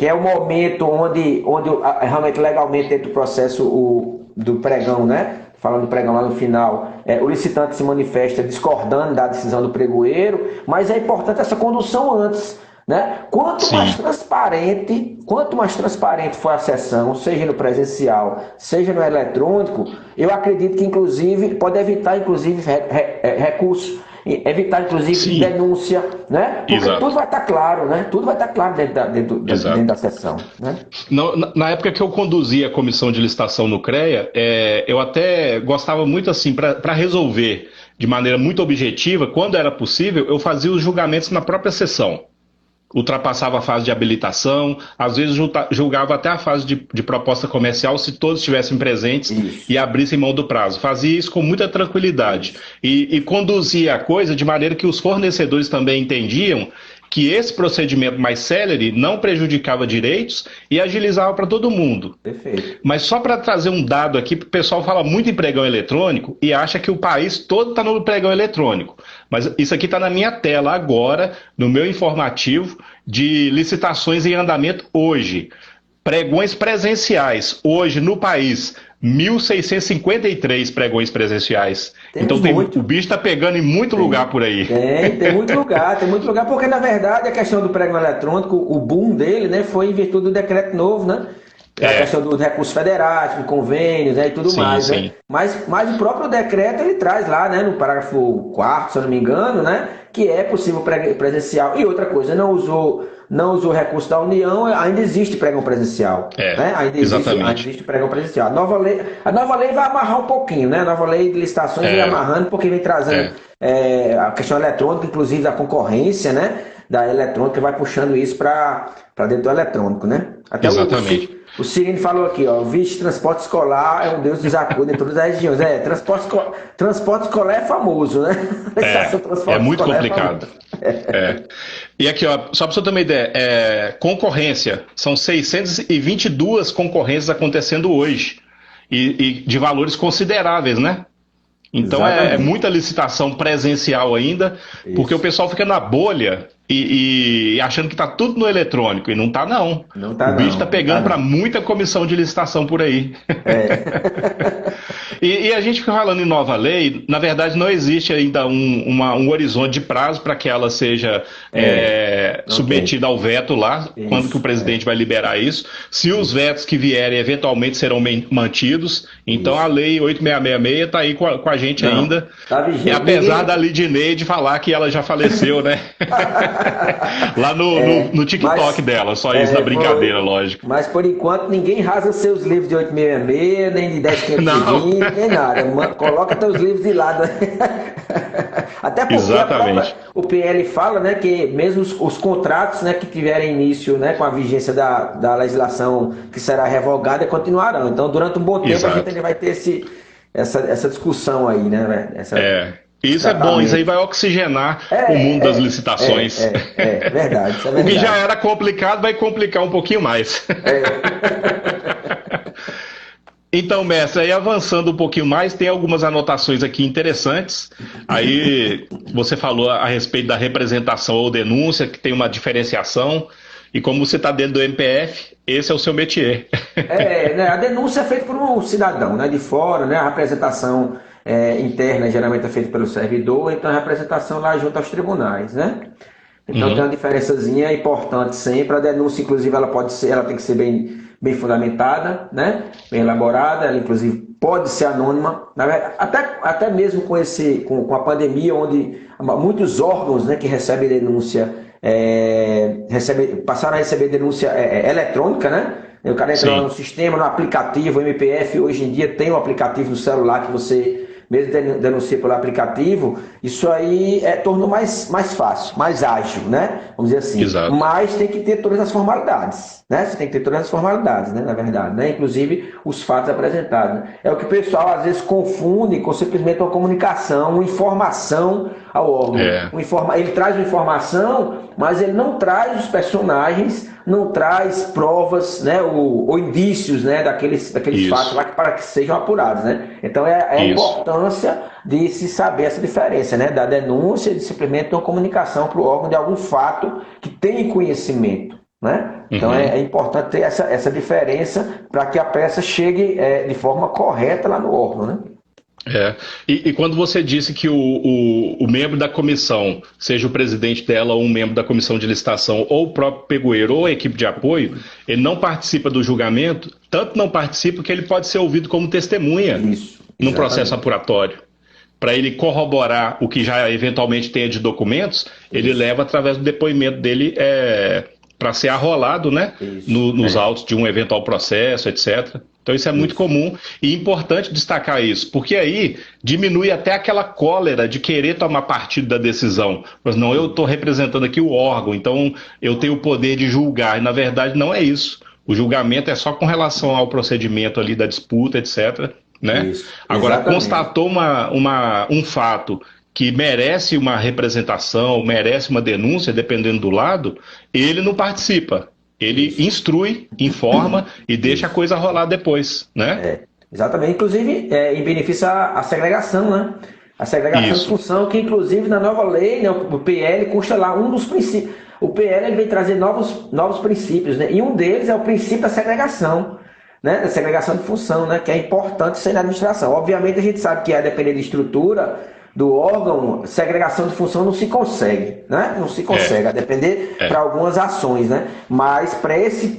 é o momento onde realmente legalmente dentro do processo do pregão, né? Falando do pregão lá no final, o licitante se manifesta discordando da decisão do pregoeiro, mas é importante essa condução antes. Né? Quanto mais transparente for a sessão, seja no presencial, seja no eletrônico, eu acredito que inclusive pode evitar inclusive recurso, evitar inclusive denúncia, né? Porque tudo vai estar claro, né? Tudo vai estar claro dentro da sessão, né? Na época que eu conduzia a comissão de licitação no CREA, eu até gostava muito assim, para resolver de maneira muito objetiva, quando era possível, eu fazia os julgamentos na própria sessão. Ultrapassava a fase de habilitação, às vezes julgava até a fase de proposta comercial se todos estivessem presentes e abrissem mão do prazo. Fazia isso com muita tranquilidade e conduzia a coisa de maneira que os fornecedores também entendiam que esse procedimento mais célere não prejudicava direitos e agilizava para todo mundo. Perfeito. Mas só para trazer um dado aqui, o pessoal fala muito em pregão eletrônico e acha que o país todo está no pregão eletrônico. Mas isso aqui está na minha tela agora, no meu informativo de licitações em andamento hoje. Pregões presenciais, hoje no país, 1.653 pregões presenciais. Então o bicho está pegando em muito lugar por aí. Tem muito lugar, porque na verdade a questão do pregão eletrônico, o boom dele, né, foi em virtude do decreto novo, né? A questão dos recursos federais, de convênios, né, e tudo mais. Né? Mas o próprio decreto ele traz lá, né, no parágrafo 4º, se eu não me engano, né, que é possível presencial. E outra coisa, não usou recurso da União, ainda existe pregão presencial. Né? Ainda existe pregão presencial. A nova lei vai amarrar um pouquinho, né? A nova lei de licitações vem amarrando, porque vem trazendo a questão eletrônica, inclusive da concorrência, né? Da eletrônica, vai puxando isso para dentro do eletrônico, né? Até o Cirino falou aqui, ó, vixe, transporte escolar é um deus dos acordos em todas as regiões. Transporte escolar é famoso, né? É muito complicado. E aqui, ó, só para você ter uma ideia, concorrência, são 622 concorrências acontecendo hoje, e de valores consideráveis, né? Então é muita licitação presencial ainda, porque o pessoal fica na bolha e achando que está tudo no eletrônico, e não está não. O bicho está pegando para muita comissão de licitação por aí. E a gente fica falando em nova lei, na verdade não existe ainda um horizonte de prazo para que ela seja submetida ao veto lá, quando que o presidente vai liberar isso. Se os vetos que vierem eventualmente serão mantidos, então a lei 8666 está aí com a gente ainda. Tá vigente. E apesar da Lidineide falar que ela já faleceu, né? Lá no TikTok dela, só isso na brincadeira, lógico. Mas por enquanto ninguém rasga seus livros de 866, nem de 10520, nem nada. Coloca teus livros de lado. Até porque o PL fala, né, que mesmo os contratos, né, que tiverem início, né, com a vigência da legislação que será revogada continuarão. Então durante um bom tempo a gente ainda vai ter essa discussão aí, né? Isso é bom, isso aí vai oxigenar o mundo das licitações. Verdade, isso é verdade. O que já era complicado vai complicar um pouquinho mais. Então, mestre, aí avançando um pouquinho mais, tem algumas anotações aqui interessantes. Aí você falou a respeito da representação ou denúncia, que tem uma diferenciação. E como você está dentro do MPF, esse é o seu métier. Né, a denúncia é feita por um cidadão, né, de fora, né, a representação interna geralmente é feita pelo servidor, então a representação lá junto aos tribunais, né? Então tem uma diferençazinha importante sempre. A denúncia, inclusive, ela tem que ser bem fundamentada, né? Bem elaborada, ela inclusive pode ser anônima. Até mesmo com a pandemia, onde muitos órgãos, né, que recebem denúncia passaram a receber denúncia eletrônica, né? O cara entra lá no sistema, no aplicativo, o MPF, hoje em dia tem um aplicativo no celular que você mesmo denuncia pelo aplicativo. Isso aí tornou mais fácil, mais ágil, né? Vamos dizer assim. Exato. Mas tem que ter todas as formalidades, né? Você tem que ter todas as formalidades, né? Na verdade, né? Inclusive os fatos apresentados, né? É o que o pessoal às vezes confunde com simplesmente uma comunicação, uma informação ao órgão. Ele traz uma informação, mas ele não traz os personagens, não traz provas, né, ou indícios, né, daqueles fatos lá para que sejam apurados, né? Então a importância de se saber essa diferença, né, da denúncia de simplesmente uma comunicação para o órgão de algum fato que tem conhecimento, né? Então é importante ter essa diferença para que a peça chegue de forma correta lá no órgão, né? E quando você disse que o membro da comissão, seja o presidente dela ou um membro da comissão de licitação, ou o próprio pegoeiro ou a equipe de apoio, ele não participa do julgamento, tanto não participa que ele pode ser ouvido como testemunha num processo apuratório. Para ele corroborar o que já eventualmente tenha de documentos, ele leva através do depoimento dele para ser arrolado, né, nos autos de um eventual processo, etc. Então isso é muito comum e importante destacar isso, porque aí diminui até aquela cólera de querer tomar partido da decisão. Mas não, eu estou representando aqui o órgão, então eu tenho o poder de julgar. E na verdade não é isso. O julgamento é só com relação ao procedimento ali da disputa, etc. Né? Agora, constatou um fato que merece uma representação, merece uma denúncia, dependendo do lado, ele não participa. Ele instrui, informa e deixa a coisa rolar depois, né? Exatamente. Inclusive, em benefício à segregação, né? A segregação de função, que inclusive na nova lei, né, o PL, consta lá um dos princípios. O PL ele vem trazer novos princípios, né? E um deles é o princípio da segregação, né? Da segregação de função, né? Que é importante ser na administração. Obviamente a gente sabe que a depender da estrutura do órgão, segregação de função não se consegue, né? Não se consegue, a depender para algumas ações, né? Mas para esse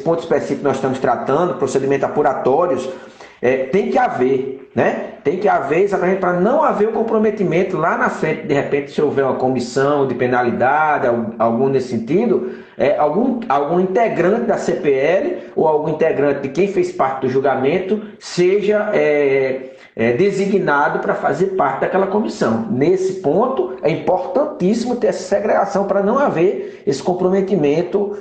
ponto específico que nós estamos tratando, procedimentos apuratórios, tem que haver, né? Tem que haver exatamente para não haver o comprometimento lá na frente, de repente, se houver uma comissão de penalidade, algum nesse sentido, algum integrante da CPL ou algum integrante de quem fez parte do julgamento seja designado para fazer parte daquela comissão. Nesse ponto, é importantíssimo ter essa segregação para não haver esse comprometimento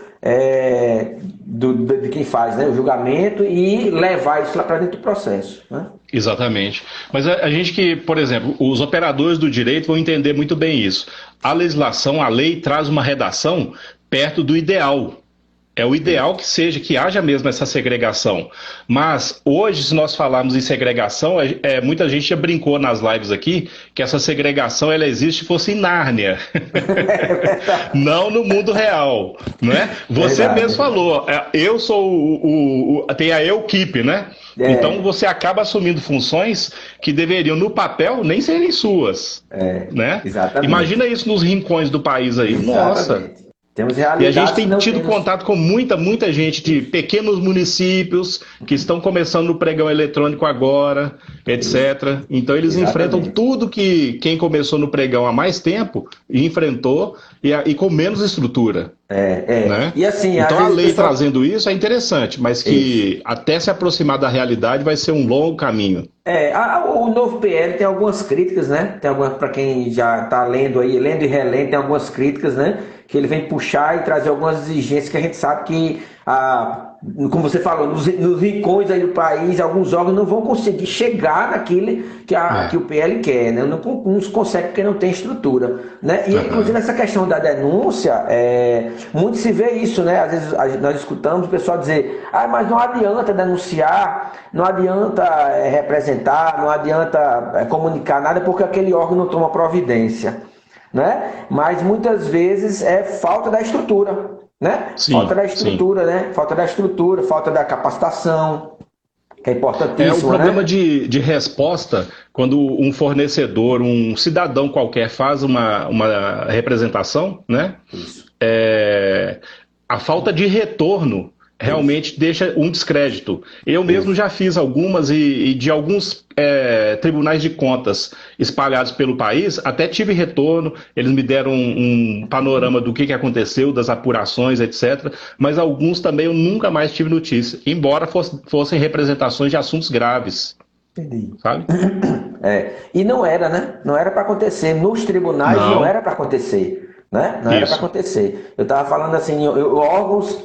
de quem faz, né, o julgamento e levar isso lá para dentro do processo, né? Exatamente. Mas a gente que, por exemplo, os operadores do direito vão entender muito bem isso. A legislação, a lei traz uma redação perto do ideal. É o ideal que haja mesmo essa segregação. Mas hoje, se nós falarmos em segregação, muita gente já brincou nas lives aqui que essa segregação ela existe se fosse em Nárnia. Não no mundo real, né? Você mesmo falou, eu sou tem a equipe, né? Então você acaba assumindo funções que deveriam, no papel, nem serem suas. Né? Exatamente. Imagina isso nos rincões do país aí. Exatamente. Nossa! Temos E a gente tem tido contato com muita gente de pequenos municípios que estão começando no pregão eletrônico agora, etc. Então eles enfrentam tudo que quem começou no pregão há mais tempo enfrentou e com menos estrutura. Né? E assim, então a lei trazendo isso é interessante, mas que até se aproximar da realidade vai ser um longo caminho. O novo PL tem algumas críticas, né? Tem algumas, para quem já está lendo aí, lendo e relendo, tem algumas críticas, né? Que ele vem puxar e trazer algumas exigências que a gente sabe que, como você falou, nos rincões aí do país, alguns órgãos não vão conseguir chegar naquilo que o PL quer, né? Não consegue porque não tem estrutura, né? E inclusive essa questão da denúncia, muito se vê isso, né? Às vezes nós escutamos o pessoal dizer, mas não adianta denunciar, não adianta representar, não adianta comunicar nada porque aquele órgão não toma providência, né? Mas muitas vezes é falta da estrutura, né? Falta da estrutura, né? Falta da estrutura, falta da capacitação, que é É o importantíssimo, problema né? de resposta quando um fornecedor, um cidadão qualquer faz uma representação, né? Isso, É, a falta de retorno isso, realmente deixa um descrédito. Eu mesmo isso. já fiz algumas e de alguns tribunais de contas espalhados pelo país, até tive retorno, eles me deram um panorama do que aconteceu, das apurações, etc. Mas alguns também eu nunca mais tive notícia, embora fossem representações de assuntos graves, Entendi. sabe? E não era, né? Não era para acontecer. Nos tribunais não Não, era para acontecer, né? Não era para isso. acontecer. Eu estava falando assim, órgãos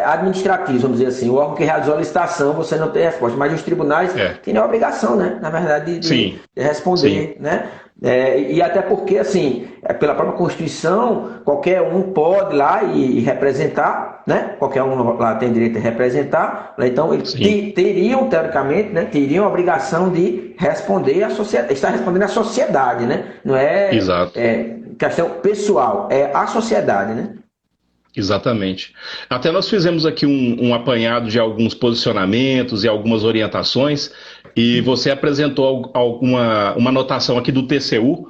administrativos, vamos dizer assim, o órgão que realizou a licitação, você não tem resposta, mas os tribunais É, têm a obrigação, né? Na verdade, de sim, sim. responder, né? E até porque, assim, pela própria Constituição, qualquer um pode ir lá e representar, né? Qualquer um lá tem direito a representar, né? Então eles Sim, teriam, teoricamente, né? Teriam a obrigação de responder à sociedade, estar respondendo à sociedade, né? Não exato. questão pessoal, é a sociedade, né? Exatamente. Até nós fizemos aqui um apanhado de alguns posicionamentos e algumas orientações, e você apresentou uma anotação aqui do TCU.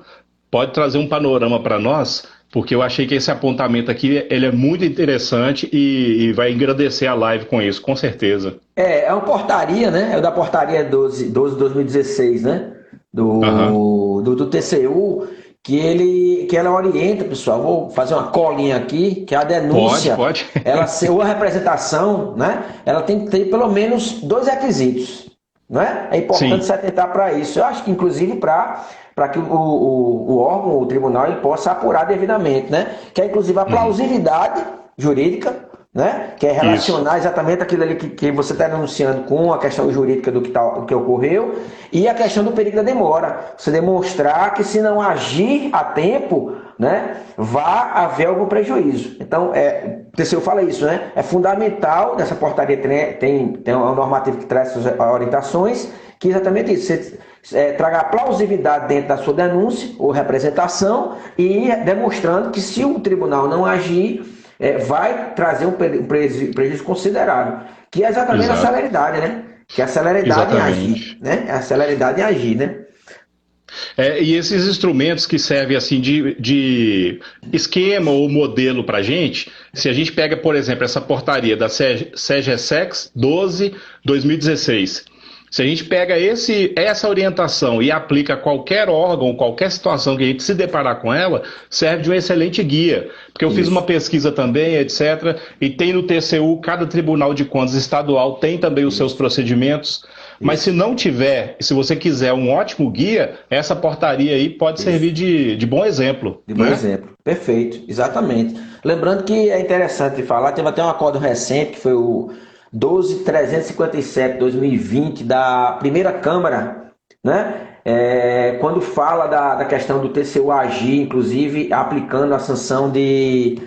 Pode trazer um panorama para nós, porque eu achei que esse apontamento aqui ele é muito interessante e vai engrandecer a live com isso, com certeza. É uma portaria, né? É da portaria 12 de 2016, né? Aham. Do TCU, que ela orienta, pessoal. Vou fazer uma colinha aqui, que a Pode, denúncia, pode. ela ser ou a representação, né? Ela tem que ter pelo menos dois requisitos, né? É importante se Sim. atentar para isso. Eu acho que, inclusive, para que o órgão, o tribunal, ele possa apurar devidamente, né? Que é, inclusive, a Uhum. plausibilidade jurídica, né? Que é Isso. relacionar exatamente aquilo ali que você está denunciando com a questão jurídica do que ocorreu e a questão do perigo da demora. Você demonstrar que se não agir a tempo, né, vai haver algum prejuízo. Então, o TCU fala isso, né? É fundamental, nessa portaria tem uma normativa que traz essas orientações, que é exatamente isso. Você traga a plausibilidade dentro da sua denúncia ou representação e demonstrando que se o tribunal não agir, vai trazer um prejuízo considerável, que é exatamente a Exato. celeridade, né? Que é a celeridade em agir, Exatamente. né? É a celeridade em agir, né? E esses instrumentos que servem assim de esquema ou modelo para a gente, se a gente pega, por exemplo, essa portaria da SEGESEX 12/2016, se a gente pega essa orientação e aplica a qualquer órgão, qualquer situação que a gente se deparar com ela, serve de um excelente guia. Porque eu fiz uma Isso, pesquisa também, etc., e tem no TCU, cada Tribunal de Contas estadual tem também os seus isso, procedimentos. Mas se isso, não tiver, se você quiser um ótimo guia, essa portaria aí pode servir isso. de bom exemplo, De bom né? exemplo. Perfeito, exatamente. Lembrando que é interessante falar, teve até um acordo recente, que foi o 12.357/2020 da primeira Câmara, né? Quando fala da questão do TCU agir, inclusive aplicando a sanção de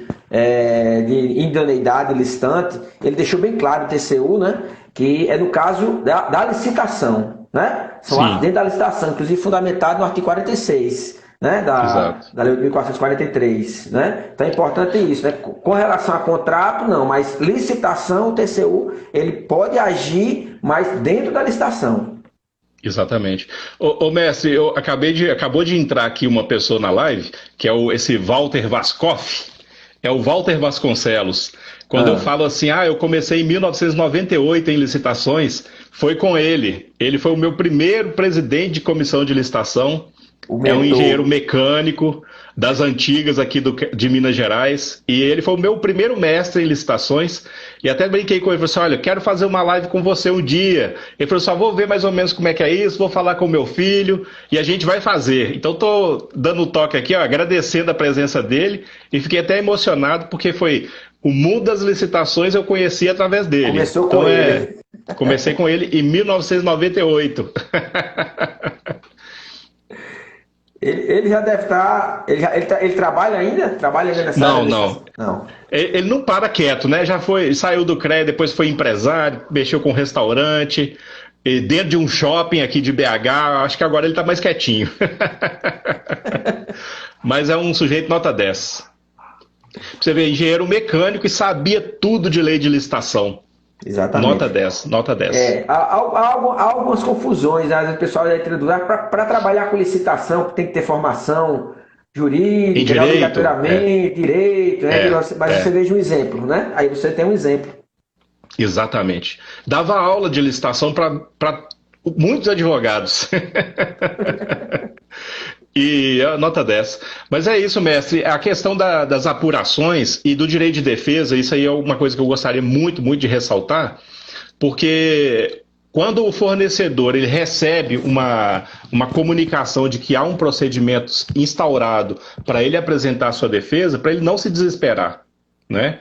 idoneidade licitante, ele deixou bem claro o TCU, né? Que é no caso da licitação, né? São atos Sim, dentro da licitação, inclusive fundamentado no artigo 46, né? exato. Da Lei 8.443, né? Então é importante isso, né? Com relação a contrato, não, mas licitação, o TCU, ele pode agir, mas dentro da licitação. Exatamente. Ô, mestre, acabou de entrar aqui uma pessoa na live, que é esse Walter Vascoff, é o Walter Vasconcelos. Quando eu Ah, falo assim, eu comecei em 1998 em licitações, foi com ele. Ele foi o meu primeiro presidente de comissão de licitação. o É um engenheiro mentor. mecânico das antigas aqui de Minas Gerais. E ele foi o meu primeiro mestre em licitações. E até brinquei com ele, falei assim, olha, quero fazer uma live com você um dia. Ele falou, só vou ver mais ou menos como é que é isso, vou falar com o meu filho e a gente vai fazer. Então estou dando um toque aqui, ó, agradecendo a presença dele e fiquei até emocionado porque foi o mundo das licitações eu conheci através dele. Começou com Então ele. comecei com ele em 1998. Ele já deve estar. Ele trabalha ainda? Trabalha ainda nessa área Não, de licitação? não. Não. Ele não para quieto, né? Já foi, saiu do CREA, depois foi empresário, mexeu com restaurante, e dentro de um shopping aqui de BH. Acho que agora ele tá mais quietinho. Mas é um sujeito nota 10. Pra você ver, engenheiro mecânico e sabia tudo de lei de licitação. Exatamente. Nota 10. Há algumas confusões, às vezes o pessoal entra em dúvida, para trabalhar com licitação tem que ter formação Em jurídica, né, direito, obrigatoriamente, direito, né? é, Mas você é, veja um exemplo, né? Aí você tem um exemplo. exatamente. Dava aula de licitação para muitos advogados. E nota 10. Mas é isso, mestre. A questão das apurações e do direito de defesa, isso aí é uma coisa que eu gostaria muito, muito de ressaltar, porque quando o fornecedor ele recebe uma comunicação de que há um procedimento instaurado para ele apresentar a sua defesa, para ele não se desesperar, né?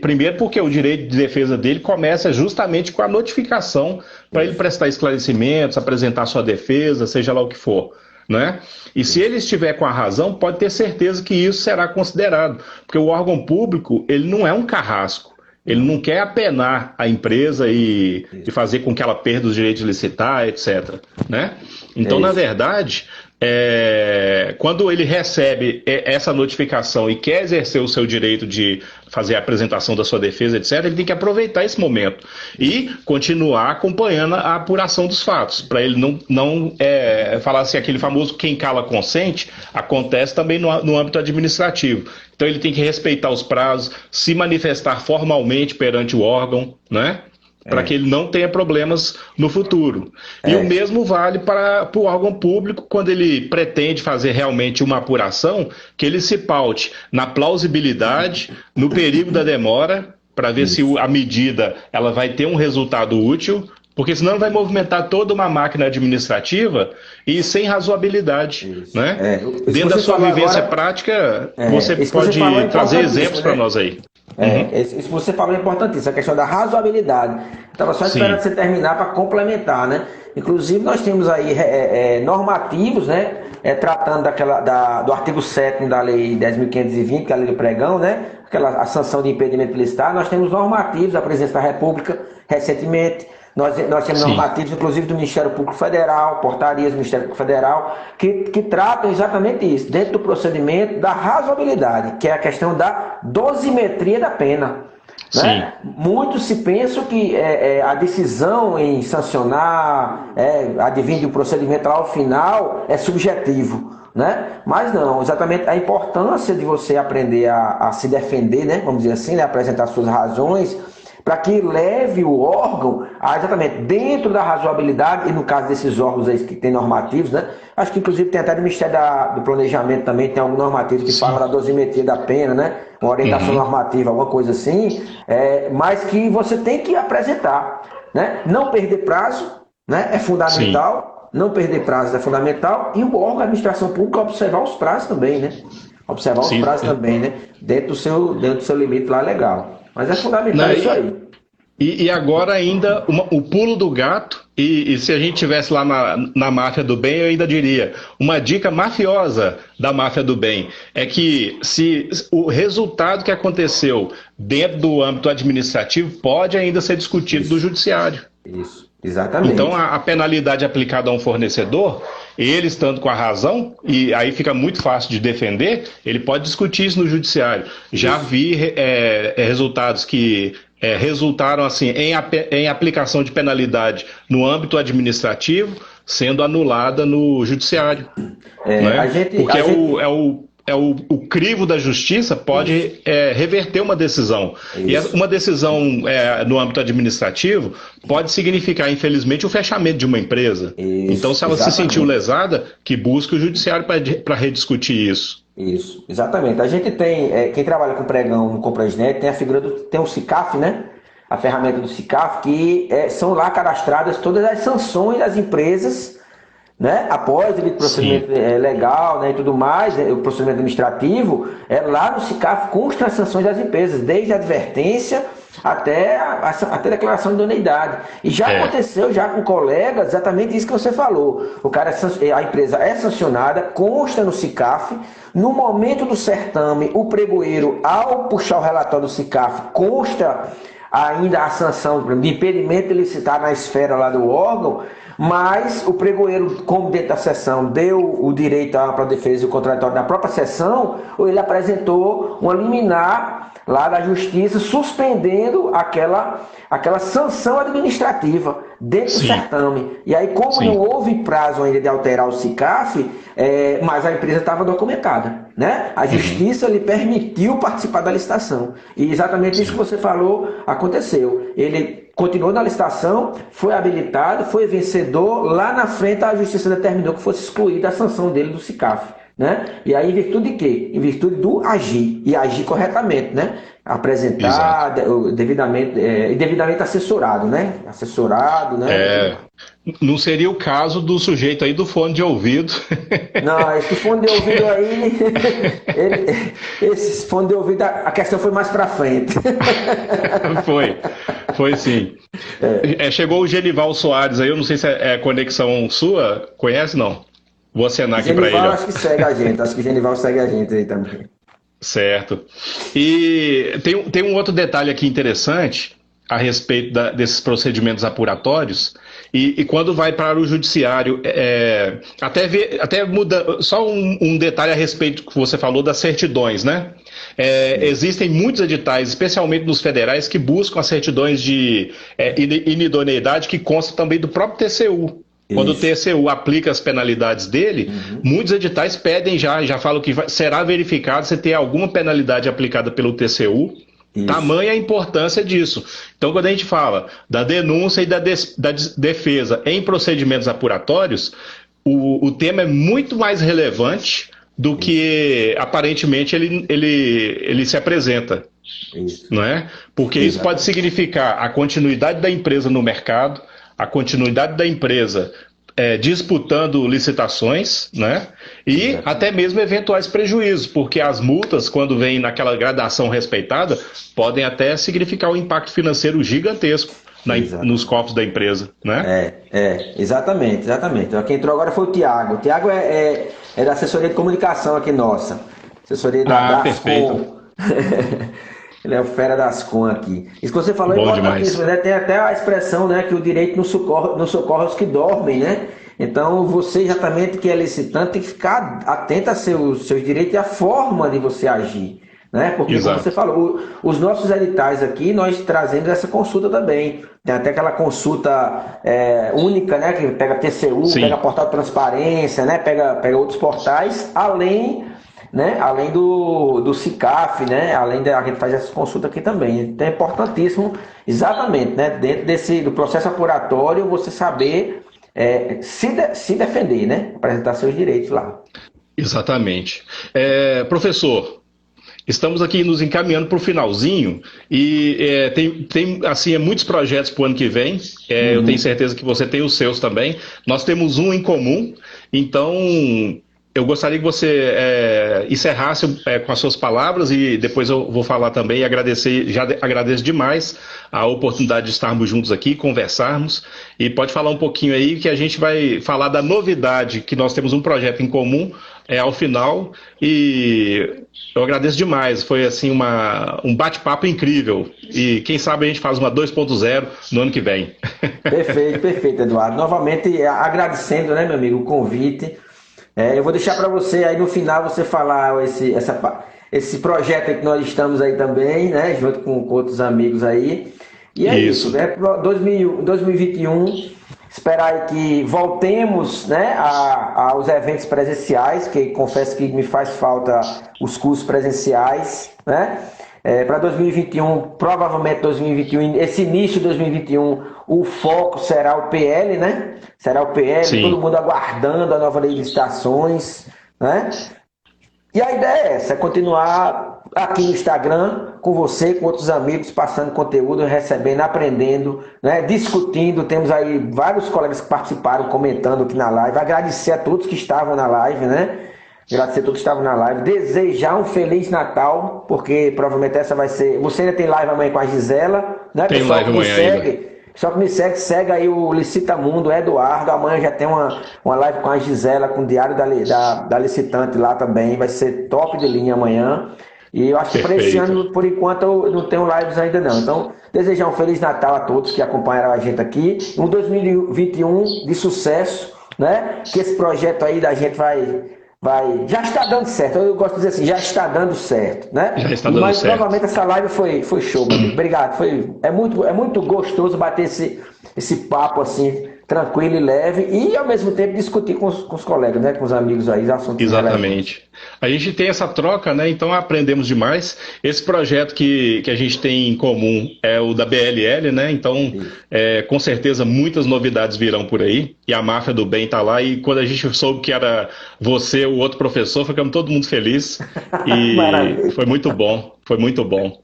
Primeiro porque o direito de defesa dele começa justamente com a notificação para ele prestar esclarecimentos, apresentar sua defesa, seja lá o que for. Né? E se ele estiver com a razão, pode ter certeza que isso será considerado, porque o órgão público ele não é um carrasco, ele não quer apenar a empresa e fazer com que ela perda os direitos de licitar, etc. Né? Então, na verdade, quando ele recebe essa notificação e quer exercer o seu direito de fazer a apresentação da sua defesa, etc., ele tem que aproveitar esse momento e continuar acompanhando a apuração dos fatos, para ele não falar assim, aquele famoso quem cala consente, acontece também no âmbito administrativo. Então ele tem que respeitar os prazos, se manifestar formalmente perante o órgão, né? Para que ele não tenha problemas no futuro. E o mesmo vale para o órgão público quando ele pretende fazer realmente uma apuração, que ele se paute na plausibilidade, no perigo da demora, para ver se a medida ela vai ter um resultado útil, porque senão vai movimentar toda uma máquina administrativa e sem razoabilidade. Né? Dentro da sua vivência prática, você pode trazer exemplos para nós aí. Isso que você falou é importantíssimo, a questão da razoabilidade. Estava só esperando você terminar para complementar, né? Inclusive, nós temos aí normativos, né? Tratando do artigo 7º da Lei 10.520, que é a Lei do Pregão, né? A sanção de impedimento licitar. Nós temos normativos da Presidência da República, recentemente. Nós temos normativos, inclusive, do Ministério Público Federal, portarias do Ministério Público Federal, que tratam exatamente isso, dentro do procedimento da razoabilidade, que é a questão da dosimetria da pena. Né? Muitos se pensam que a decisão em sancionar, advindo do procedimento lá ao final, é subjetivo. Né? Mas não, exatamente a importância de você aprender a se defender, né? Vamos dizer assim, né? Apresentar suas razões, para que leve o órgão a, exatamente, dentro da razoabilidade, e no caso desses órgãos aí que tem normativos, né? Acho que inclusive tem até no Ministério do Planejamento também, tem algum normativo que fala da dosimetria da pena, né? Uma orientação normativa, alguma coisa assim, mas que você tem que apresentar, né? Não perder prazo, né? É fundamental, não perder prazo é fundamental, e o órgão da administração pública observar os prazos também, né? Observar os prazos também, né? Dentro do seu limite lá legal. Mas é fundamental isso aí. E agora ainda o pulo do gato, e se a gente tivesse lá na máfia do bem, eu ainda diria, uma dica mafiosa da máfia do bem, é que se o resultado que aconteceu dentro do âmbito administrativo pode ainda ser discutido no judiciário. Isso, exatamente. Então a penalidade aplicada a um fornecedor, ele estando com a razão, e aí fica muito fácil de defender, ele pode discutir isso no judiciário. Já vi resultados que resultaram assim em aplicação de penalidade no âmbito administrativo, sendo anulada no judiciário. Né? Porque o crivo da justiça pode reverter uma decisão. E uma decisão no âmbito administrativo pode significar, infelizmente, o fechamento de uma empresa. Então, se ela se sentiu lesada, que busque o judiciário para rediscutir isso. Isso, exatamente. A gente tem, quem trabalha com pregão no Compranet, tem a figura tem o SICAF, né? A ferramenta do SICAF, que são lá cadastradas todas as sanções das empresas, né? Após o procedimento legal, né, e tudo mais, o procedimento administrativo, lá no SICAF consta as sanções das empresas, desde a advertência até a declaração de idoneidade. E já aconteceu já com colegas exatamente isso que você falou. A empresa é sancionada, consta no SICAF, no momento do certame, o pregoeiro, ao puxar o relatório do SICAF, consta ainda a sanção de impedimento de licitar na esfera lá do órgão, mas o pregoeiro, como dentro da sessão, deu o direito à ampla defesa e o contraditório na própria sessão, ou ele apresentou uma liminar lá da Justiça suspendendo aquela sanção administrativa dentro do certame. E aí, como não houve prazo ainda de alterar o SICAF, mas a empresa estava documentada, né? A Justiça lhe permitiu participar da licitação. E exatamente isso que você falou aconteceu. Ele continuou na licitação, foi habilitado, foi vencedor. Lá na frente, a Justiça determinou que fosse excluída a sanção dele do SICAF. Né? E aí, em virtude de quê? Em virtude do agir, e agir corretamente, né? Apresentar devidamente assessorado, né? Assessorado, né? Não seria o caso do sujeito aí do fone de ouvido. Não, esse fone de ouvido aí, esse fone de ouvido, a questão foi mais para frente. Foi sim. Chegou o Genival Soares aí, eu não sei se é conexão sua, conhece não? Vou acenar aqui para ele. Genival acho que segue a gente, acho que o Genival segue a gente aí também. Certo. E tem um outro detalhe aqui interessante a respeito desses procedimentos apuratórios, e quando vai para o judiciário, até muda, só um detalhe a respeito que você falou das certidões, né? Existem muitos editais, especialmente nos federais, que buscam as certidões de inidoneidade que constam também do próprio TCU. Quando o TCU aplica as penalidades dele, muitos editais pedem já falam que será verificado se tem alguma penalidade aplicada pelo TCU. Tamanha a importância disso. Então, quando a gente fala da denúncia e da defesa em procedimentos apuratórios, o tema é muito mais relevante do que aparentemente ele se apresenta. Não é? Porque isso pode significar a continuidade da empresa no mercado, a continuidade da empresa disputando licitações, né? E até mesmo eventuais prejuízos, porque as multas, quando vêm naquela gradação respeitada, podem até significar um impacto financeiro gigantesco nos cofres da empresa, né? Exatamente. Quem entrou agora foi o Tiago. O Tiago é da assessoria de comunicação aqui nossa. Assessoria da perfeito. Ele é o fera das com aqui. Isso que você falou é importantíssimo, né? Tem até a expressão, né, que o direito não socorre os que dormem, né? Então, você exatamente que é licitante tem que ficar atento a seus direitos e a forma de você agir, né? Porque, como você falou, os nossos editais aqui, nós trazemos essa consulta também. Tem até aquela consulta única, né? Que pega TCU, pega Portal de Transparência, né? Pega outros portais, além do SICAF, né? A gente faz essa consulta aqui também. Então é importantíssimo, exatamente, né? Dentro do processo apuratório, você saber se defender, né? Apresentar seus direitos lá. Exatamente. Professor, estamos aqui nos encaminhando para o finalzinho e tem assim, muitos projetos para o ano que vem. Eu tenho certeza que você tem os seus também. Nós temos um em comum, então eu gostaria que você encerrasse com as suas palavras e depois eu vou falar também e agradecer, já agradeço demais a oportunidade de estarmos juntos aqui, conversarmos, e pode falar um pouquinho aí que a gente vai falar da novidade, que nós temos um projeto em comum ao final, e eu agradeço demais, foi assim um bate-papo incrível, e quem sabe a gente faz uma 2.0 no ano que vem. Perfeito, Eduardo. Novamente agradecendo, né, meu amigo, o convite. Eu vou deixar para você aí no final você falar esse projeto aí que nós estamos aí também, né? Junto com outros amigos aí. E é isso, né? 2021, esperar aí que voltemos, né, aos eventos presenciais, que confesso que me faz falta os cursos presenciais, né? Para 2021, provavelmente 2021, esse início de 2021, o foco será o PL, né? Será o PL, todo mundo aguardando a nova lei de licitações, né? E a ideia é essa, continuar aqui no Instagram com você, com outros amigos, passando conteúdo, recebendo, aprendendo, né? Discutindo. Temos aí vários colegas que participaram, comentando aqui na live. Agradecer a todos que estavam na live, né? Agradecer a todos que estavam na live. Desejar um Feliz Natal, porque provavelmente essa vai ser... Você ainda tem live amanhã com a Gisela, né? Tem live amanhã ainda. Só que me segue aí o Licita Mundo, Eduardo. Amanhã já tem uma live com a Gisela, com o Diário da Licitante lá também. Vai ser top de linha amanhã. E eu acho que para esse ano, por enquanto, eu não tenho lives ainda não. Então, desejar um Feliz Natal a todos que acompanharam a gente aqui. Um 2021 de sucesso, né? Que esse projeto aí da gente vai já está dando certo. Eu gosto de dizer assim, já está dando certo, né? Já está dando Mas certo. novamente essa live foi show, meu amigo. Obrigado. É muito gostoso bater esse papo assim, tranquilo e leve, e ao mesmo tempo discutir com os colegas, né? Com os amigos aí, assuntos relevantes. Exatamente. A gente tem essa troca, né? Então aprendemos demais. Esse projeto que a gente tem em comum é o da BLL, né? Então, com certeza, muitas novidades virão por aí. E a Máfia do Bem tá lá. E quando a gente soube que era você, o outro professor, ficamos todo mundo feliz. E Maravilha. foi muito bom. Foi muito bom.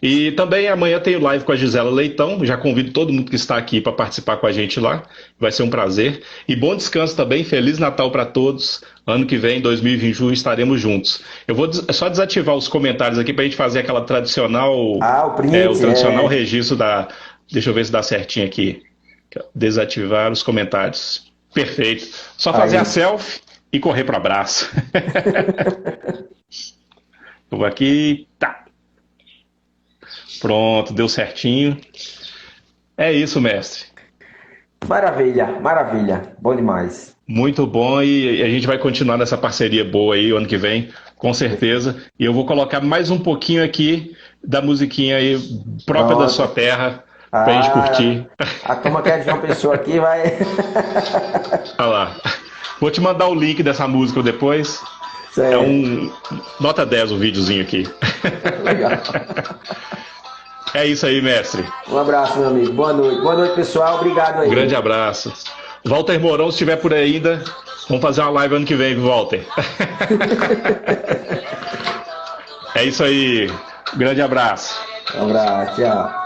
E também amanhã tem live com a Gisela Leitão. Já convido todo mundo que está aqui para participar com a gente lá. Vai ser um prazer. E bom descanso também. Feliz Natal para todos. Ano que vem, 2021, estaremos juntos. Eu vou só desativar os comentários aqui para a gente fazer aquela tradicional, O print, o tradicional registro da. Deixa eu ver se dá certinho aqui. Desativar os comentários. Perfeito. Só fazer a selfie e correr para o abraço. Eu vou aqui. Tá. Pronto, deu certinho. É isso, mestre. Maravilha, maravilha. Bom demais. Muito bom, e a gente vai continuar nessa parceria boa aí o ano que vem, com certeza. E eu vou colocar mais um pouquinho aqui da musiquinha aí própria da sua terra, pra gente curtir. A turma que é de João Pessoa aqui vai. Olha lá. Vou te mandar o link dessa música depois. Certo. É um nota 10 o videozinho aqui. Legal. É isso aí, mestre. Um abraço, meu amigo. Boa noite. Boa noite, pessoal. Obrigado aí. Grande abraço. Walter Mourão, se estiver por aí ainda, vamos fazer uma live ano que vem, Walter. É isso aí. Grande abraço. Um abraço. Tchau.